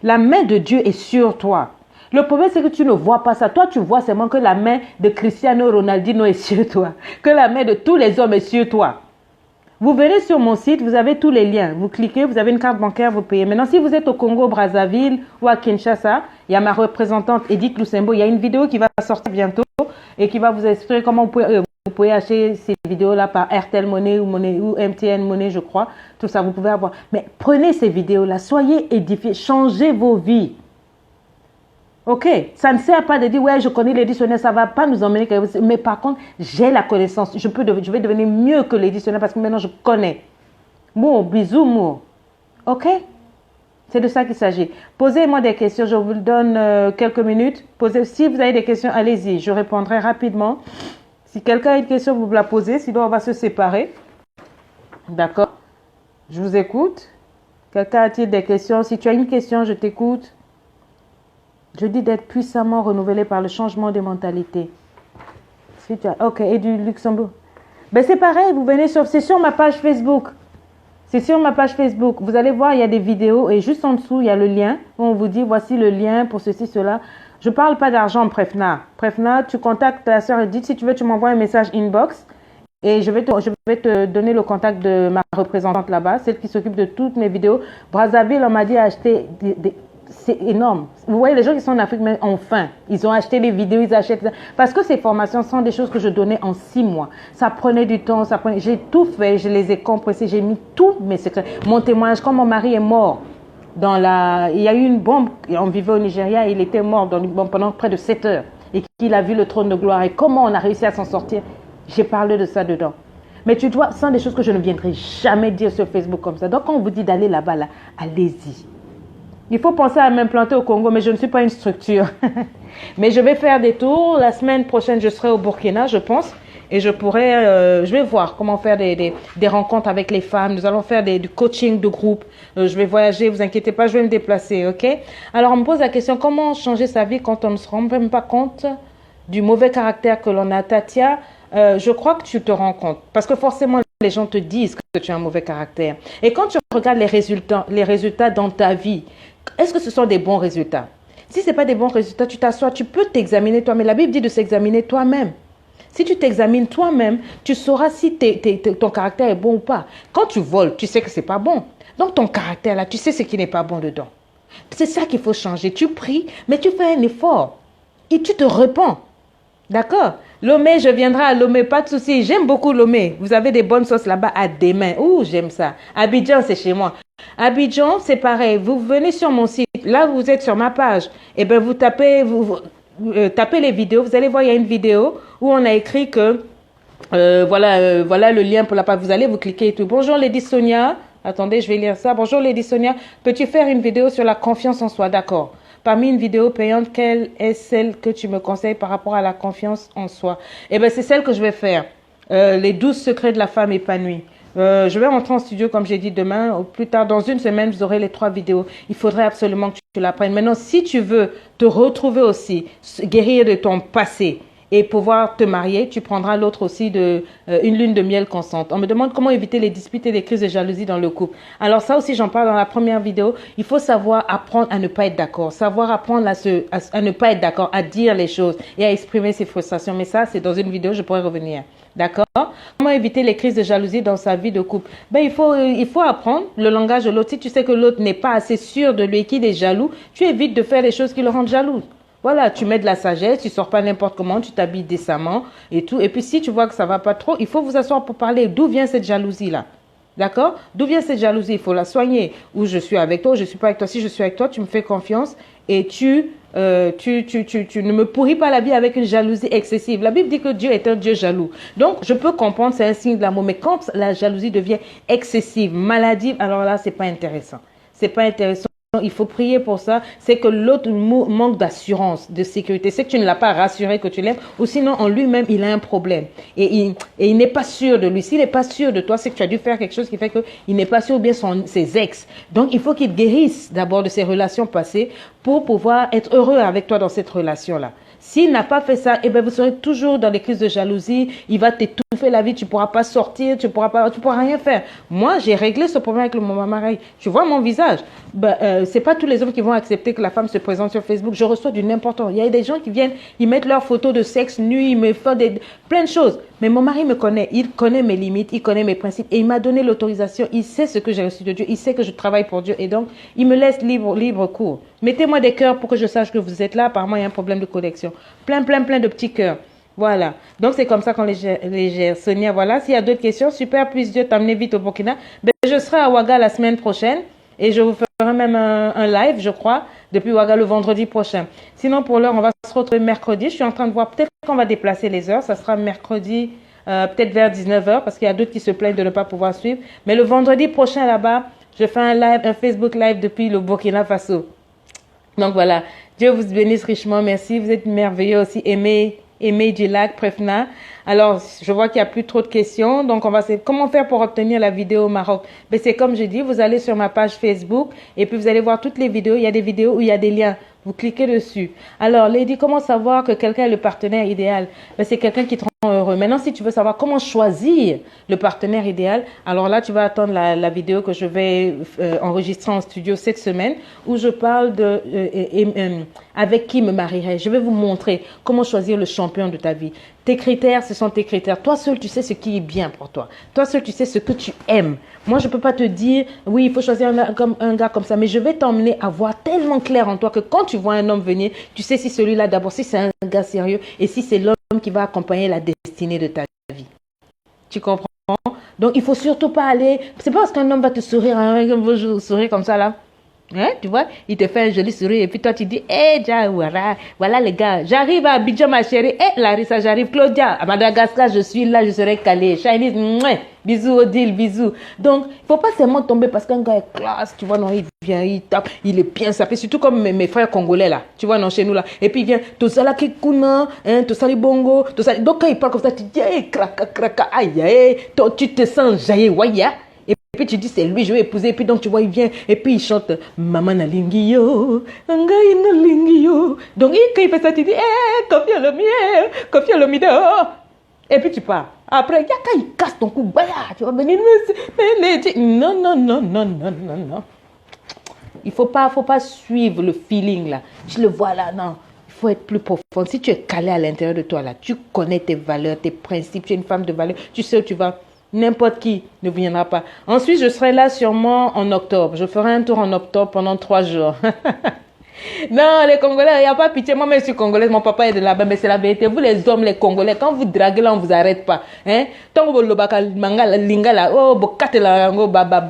La main de Dieu est sur toi. Le problème, c'est que tu ne vois pas ça. Toi, tu vois seulement que la main de Cristiano Ronaldo est sur toi. Que la main de tous les hommes est sur toi. Vous venez sur mon site, vous avez tous les liens. Vous cliquez, vous avez une carte bancaire, vous payez. Maintenant, si vous êtes au Congo, Brazzaville ou à Kinshasa, il y a ma représentante Edith Lusembo. Il y a une vidéo qui va sortir bientôt et qui va vous expliquer comment vous pouvez acheter ces vidéos-là par Airtel Money ou MTN Money, je crois. Tout ça, vous pouvez avoir. Mais prenez ces vidéos-là, soyez édifiés, changez vos vies. Ok, ça ne sert pas de dire, ouais, je connais l'éditionnaire, ça ne va pas nous emmener. Mais par contre, j'ai la connaissance. Je vais devenir mieux que l'éditionnaire parce que maintenant, je connais. Mour, bisous, mour. Ok? C'est de ça qu'il s'agit. Posez-moi des questions, je vous donne quelques minutes. Si vous avez des questions, allez-y, je répondrai rapidement. Si quelqu'un a une question, vous me la posez, sinon on va se séparer. D'accord? Je vous écoute. Quelqu'un a-t-il des questions? Si tu as une question, je t'écoute. Je dis d'être puissamment renouvelé par le changement de mentalité. Si tu as, ok, et du Luxembourg. Ben c'est pareil, vous venez c'est sur ma page Facebook. C'est sur ma page Facebook. Vous allez voir, il y a des vidéos et juste en dessous, il y a le lien où on vous dit voici le lien pour ceci, cela. Je ne parle pas d'argent, Prefna. Prefna, tu contactes la sœur Edith. Si tu veux, tu m'envoies un message inbox et je vais te donner le contact de ma représentante là-bas, celle qui s'occupe de toutes mes vidéos. Brazzaville, on m'a dit acheter c'est énorme. Vous voyez, les gens qui sont en Afrique, mais enfin, ils ont acheté des vidéos, ils achètent. Parce que ces formations sont des choses que je donnais en 6 mois. Ça prenait du temps, j'ai tout fait, je les ai compressés, j'ai mis tous mes secrets. Mon témoignage, quand mon mari est mort, il y a eu une bombe, on vivait au Nigeria, il était mort dans une bombe pendant près de 7 heures. Et qu'il a vu le trône de gloire. Et comment on a réussi à s'en sortir, j'ai parlé de ça dedans. Mais tu dois, ce sont des choses que je ne viendrai jamais dire sur Facebook comme ça. Donc quand on vous dit d'aller là-bas, là, allez-y. Il faut penser à m'implanter au Congo, mais je ne suis pas une structure. Mais je vais faire des tours. La semaine prochaine, je serai au Burkina, je pense. Et je vais voir comment faire des rencontres avec les femmes. Nous allons faire du coaching de groupe. Je vais voyager, vous inquiétez pas, je vais me déplacer, ok? Alors, on me pose la question, comment changer sa vie quand on ne se rend même pas compte du mauvais caractère que l'on a? Tatia, je crois que tu te rends compte. Parce que forcément, les gens te disent que tu as un mauvais caractère. Et quand tu regardes les résultats dans ta vie, est-ce que ce sont des bons résultats? Si ce n'est pas des bons résultats, tu t'assois, tu peux t'examiner toi-même. La Bible dit de s'examiner toi-même. Si tu t'examines toi-même, tu sauras si ton caractère est bon ou pas. Quand tu voles, tu sais que ce n'est pas bon. Donc ton caractère là, tu sais ce qui n'est pas bon dedans. C'est ça qu'il faut changer. Tu pries, mais tu fais un effort. Et tu te repens. D'accord? Lomé, je viendrai à Lomé, pas de souci. J'aime beaucoup Lomé. Vous avez des bonnes sauces là-bas à des mains. Ouh, j'aime ça. Abidjan, c'est chez moi. Abidjan, c'est pareil. Vous venez sur mon site. Là, vous êtes sur ma page. Et bien, vous tapez les vidéos. Vous allez voir, il y a une vidéo où on a écrit que voilà le lien pour la page. Vous allez vous cliquer et tout. Bonjour Lady Sonia. Attendez, je vais lire ça. Bonjour Lady Sonia. Peux-tu faire une vidéo sur la confiance en soi? D'accord. Parmi une vidéo payante, quelle est celle que tu me conseilles par rapport à la confiance en soi? Eh bien, c'est celle que je vais faire. Les 12 secrets de la femme épanouie. Je vais rentrer en studio, comme j'ai dit, demain. Ou plus tard, dans une semaine, vous aurez les 3 vidéos. Il faudrait absolument que tu l'apprennes. Maintenant, si tu veux te retrouver aussi, guérir de ton passé et pouvoir te marier, tu prendras l'autre aussi de une lune de miel constante. On me demande comment éviter les disputes et les crises de jalousie dans le couple. Alors ça aussi, j'en parle dans la première vidéo. Il faut savoir apprendre à ne pas être d'accord, savoir apprendre à ne pas être d'accord, à dire les choses et à exprimer ses frustrations. Mais ça, c'est dans une vidéo, je pourrais revenir. D'accord? Comment éviter les crises de jalousie dans sa vie de couple? Ben, il faut apprendre le langage de l'autre. Si tu sais que l'autre n'est pas assez sûr de lui, qu'il est jaloux, tu évites de faire les choses qui le rendent jaloux. Voilà, tu mets de la sagesse, tu sors pas n'importe comment, tu t'habilles décemment et tout. Et puis si tu vois que ça va pas trop, il faut vous asseoir pour parler. D'où vient cette jalousie-là? D'accord? D'où vient cette jalousie? Il faut la soigner. Ou je suis avec toi, ou je suis pas avec toi. Si je suis avec toi, tu me fais confiance et tu ne me pourris pas la vie avec une jalousie excessive. La Bible dit que Dieu est un Dieu jaloux. Donc, je peux comprendre, c'est un signe de l'amour. Mais quand la jalousie devient excessive, maladive, alors là, c'est pas intéressant. C'est pas intéressant. Il faut prier pour ça. C'est que l'autre manque d'assurance, de sécurité. C'est que tu ne l'as pas rassuré que tu l'aimes. Ou sinon, en lui-même, il a un problème. Et il n'est pas sûr de lui. S'il n'est pas sûr de toi, c'est que tu as dû faire quelque chose qui fait qu'il n'est pas sûr ou bien ses ex. Donc, il faut qu'il guérisse d'abord de ses relations passées pour pouvoir être heureux avec toi dans cette relation-là. S'il n'a pas fait ça, eh ben vous serez toujours dans les crises de jalousie. Il va t'étouffer la vie. Tu ne pourras pas sortir. Tu pourras rien faire. Moi, j'ai réglé ce problème avec mon mari. Tu vois mon visage. C'est pas tous les hommes qui vont accepter que la femme se présente sur Facebook. Je reçois du n'importe quoi. Il y a des gens qui viennent, ils mettent leurs photos de sexe nu, ils me font plein de choses. Mais mon mari me connaît. Il connaît mes limites, il connaît mes principes. Et il m'a donné l'autorisation. Il sait ce que j'ai reçu de Dieu. Il sait que je travaille pour Dieu. Et donc, il me laisse libre cours. Mettez-moi des cœurs pour que je sache que vous êtes là. Apparemment, il y a un problème de connexion. Plein de petits cœurs. Voilà. Donc, c'est comme ça qu'on les gère. Sonia, voilà. S'il y a d'autres questions, super, puisse Dieu t'amener vite au Burkina. Ben, je serai à Ouaga la semaine prochaine. Et je vous ferai même un live, je crois, depuis Ouaga le vendredi prochain. Sinon, pour l'heure, on va se retrouver mercredi. Je suis en train de voir, peut-être qu'on va déplacer les heures. Ça sera mercredi, peut-être vers 19 h, parce qu'il y a d'autres qui se plaignent de ne pas pouvoir suivre. Mais le vendredi prochain, là-bas, je fais un Facebook live depuis le Burkina Faso. Donc voilà, Dieu vous bénisse richement. Merci, vous êtes merveilleux aussi. Aimé du lac, Prefna. Alors, je vois qu'il n'y a plus trop de questions. Donc, on va essayer. Comment faire pour obtenir la vidéo au Maroc? Ben, c'est comme je dis, vous allez sur ma page Facebook et puis vous allez voir toutes les vidéos. Il y a des vidéos où il y a des liens. Vous cliquez dessus. Alors, Lady, comment savoir que quelqu'un est le partenaire idéal? Ben, c'est quelqu'un qui te rend heureux. Maintenant, si tu veux savoir comment choisir le partenaire idéal, alors là, tu vas attendre la vidéo que je vais enregistrer en studio cette semaine où je parle de avec qui me marierai. Je vais vous montrer comment choisir le champion de ta vie. Tes critères, ce sont tes critères. Toi seul, tu sais ce qui est bien pour toi. Toi seul, tu sais ce que tu aimes. Moi, je ne peux pas te dire, oui, il faut choisir un gars comme ça. Mais je vais t'emmener à voir tellement clair en toi que quand tu vois un homme venir, tu sais si celui-là, d'abord, si c'est un gars sérieux et si c'est l'homme qui va accompagner la destinée de ta vie. Tu comprends? Donc, il ne faut surtout pas aller... C'est pas parce qu'un homme va te sourire, sourire comme ça, là. Hein, tu vois, il te fait un joli sourire et puis toi tu dis, voilà les gars, j'arrive à Abidjan ma chérie, Larissa j'arrive, Claudia, à Madagascar je suis là, je serai calée, Chinese, bisous Odile, bisous. Donc, il ne faut pas seulement tomber parce qu'un gars est classe, tu vois, non, il vient, il tape, il est bien sapé, surtout comme mes frères congolais là, tu vois, non, chez nous là, et puis il vient, tout ça là, kikuna, tout ça les bongo, tout ça, donc quand il parle comme ça, tu dis, kraka, aïe, toi tu te sens jaillé, waya. Et puis tu dis c'est lui je vais épouser et puis donc tu vois il vient et puis il chante maman na lingio ngai na lingio donc quand il fait ça tu dis confie le miel confie le miel et puis tu pars après quand il casse ton cou tu vas venir non il faut pas suivre le feeling là je le vois là non. Il faut être plus profond. Si tu es calé à l'intérieur de toi là, tu connais tes valeurs, tes principes, tu es une femme de valeur, tu sais où tu vas. N'importe qui ne viendra pas. Ensuite, je serai là sûrement en octobre. Je ferai un tour en octobre pendant 3 jours. Non, les Congolais, il n'y a pas pitié. Moi, même je suis congolaise, mon papa est de là-bas, mais c'est la vérité. Vous, les hommes, les Congolais, quand vous draguez là, on ne vous arrête pas. Hein? Tant que vous lingala, oh, bokatela,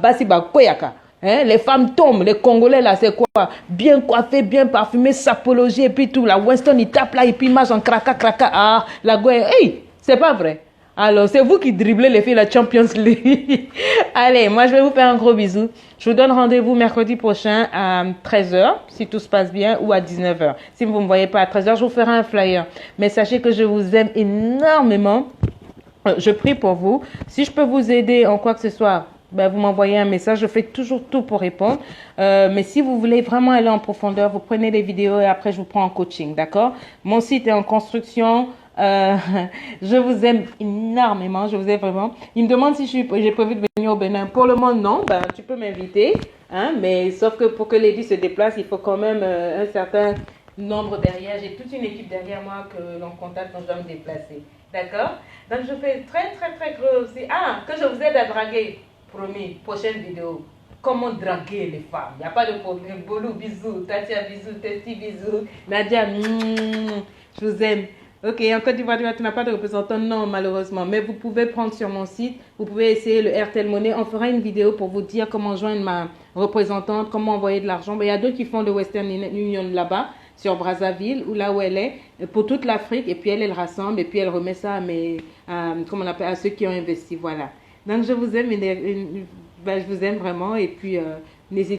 basi, koyaka. Hein? Les femmes tombent, les Congolais là, c'est quoi? Bien coiffés, bien parfumés, sapologie, et puis tout. La Winston, il tape là, et puis il marche en kraka. Ah, la gueule, hey, c'est pas vrai. Alors, c'est vous qui dribblez les filles la Champions League. Allez, moi, je vais vous faire un gros bisou. Je vous donne rendez-vous mercredi prochain à 13 h, si tout se passe bien, ou à 19 h. Si vous ne me voyez pas à 13 h, je vous ferai un flyer. Mais sachez que je vous aime énormément. Je prie pour vous. Si je peux vous aider en quoi que ce soit, ben, vous m'envoyez un message. Je fais toujours tout pour répondre. Mais si vous voulez vraiment aller en profondeur, vous prenez les vidéos et après, je vous prends en coaching, d'accord? Mon site est en construction. Euh, je vous aime énormément, je vous aime vraiment. Il me demande si j'ai prévu de venir au Bénin. Pour le moment, non. Ben, tu peux m'inviter, hein, mais sauf que pour que Lady se déplace, il faut quand même un certain nombre derrière. J'ai toute une équipe derrière moi que l'on contacte quand je dois me déplacer. D'accord? Donc, je fais très, très, très gros aussi. Ah, que je vous aide à draguer. Promis, prochaine vidéo. Comment draguer les femmes? Il n'y a pas de problème. Bolou, bisous. Tatia, bisous. Testi, bisous. Nadia, je vous aime. Ok, en Côte d'Ivoire, tu n'as pas de représentant? Non, malheureusement. Mais vous pouvez prendre sur mon site. Vous pouvez essayer le RTL Money. On fera une vidéo pour vous dire comment joindre ma représentante, comment envoyer de l'argent. Il y a d'autres qui font le Western Union là-bas, sur Brazzaville, ou là où elle est, pour toute l'Afrique. Et puis elle rassemble et puis elle remet ça comment on appelle, à ceux qui ont investi. Voilà. Donc je vous aime, je vous aime vraiment. Et puis n'hésitez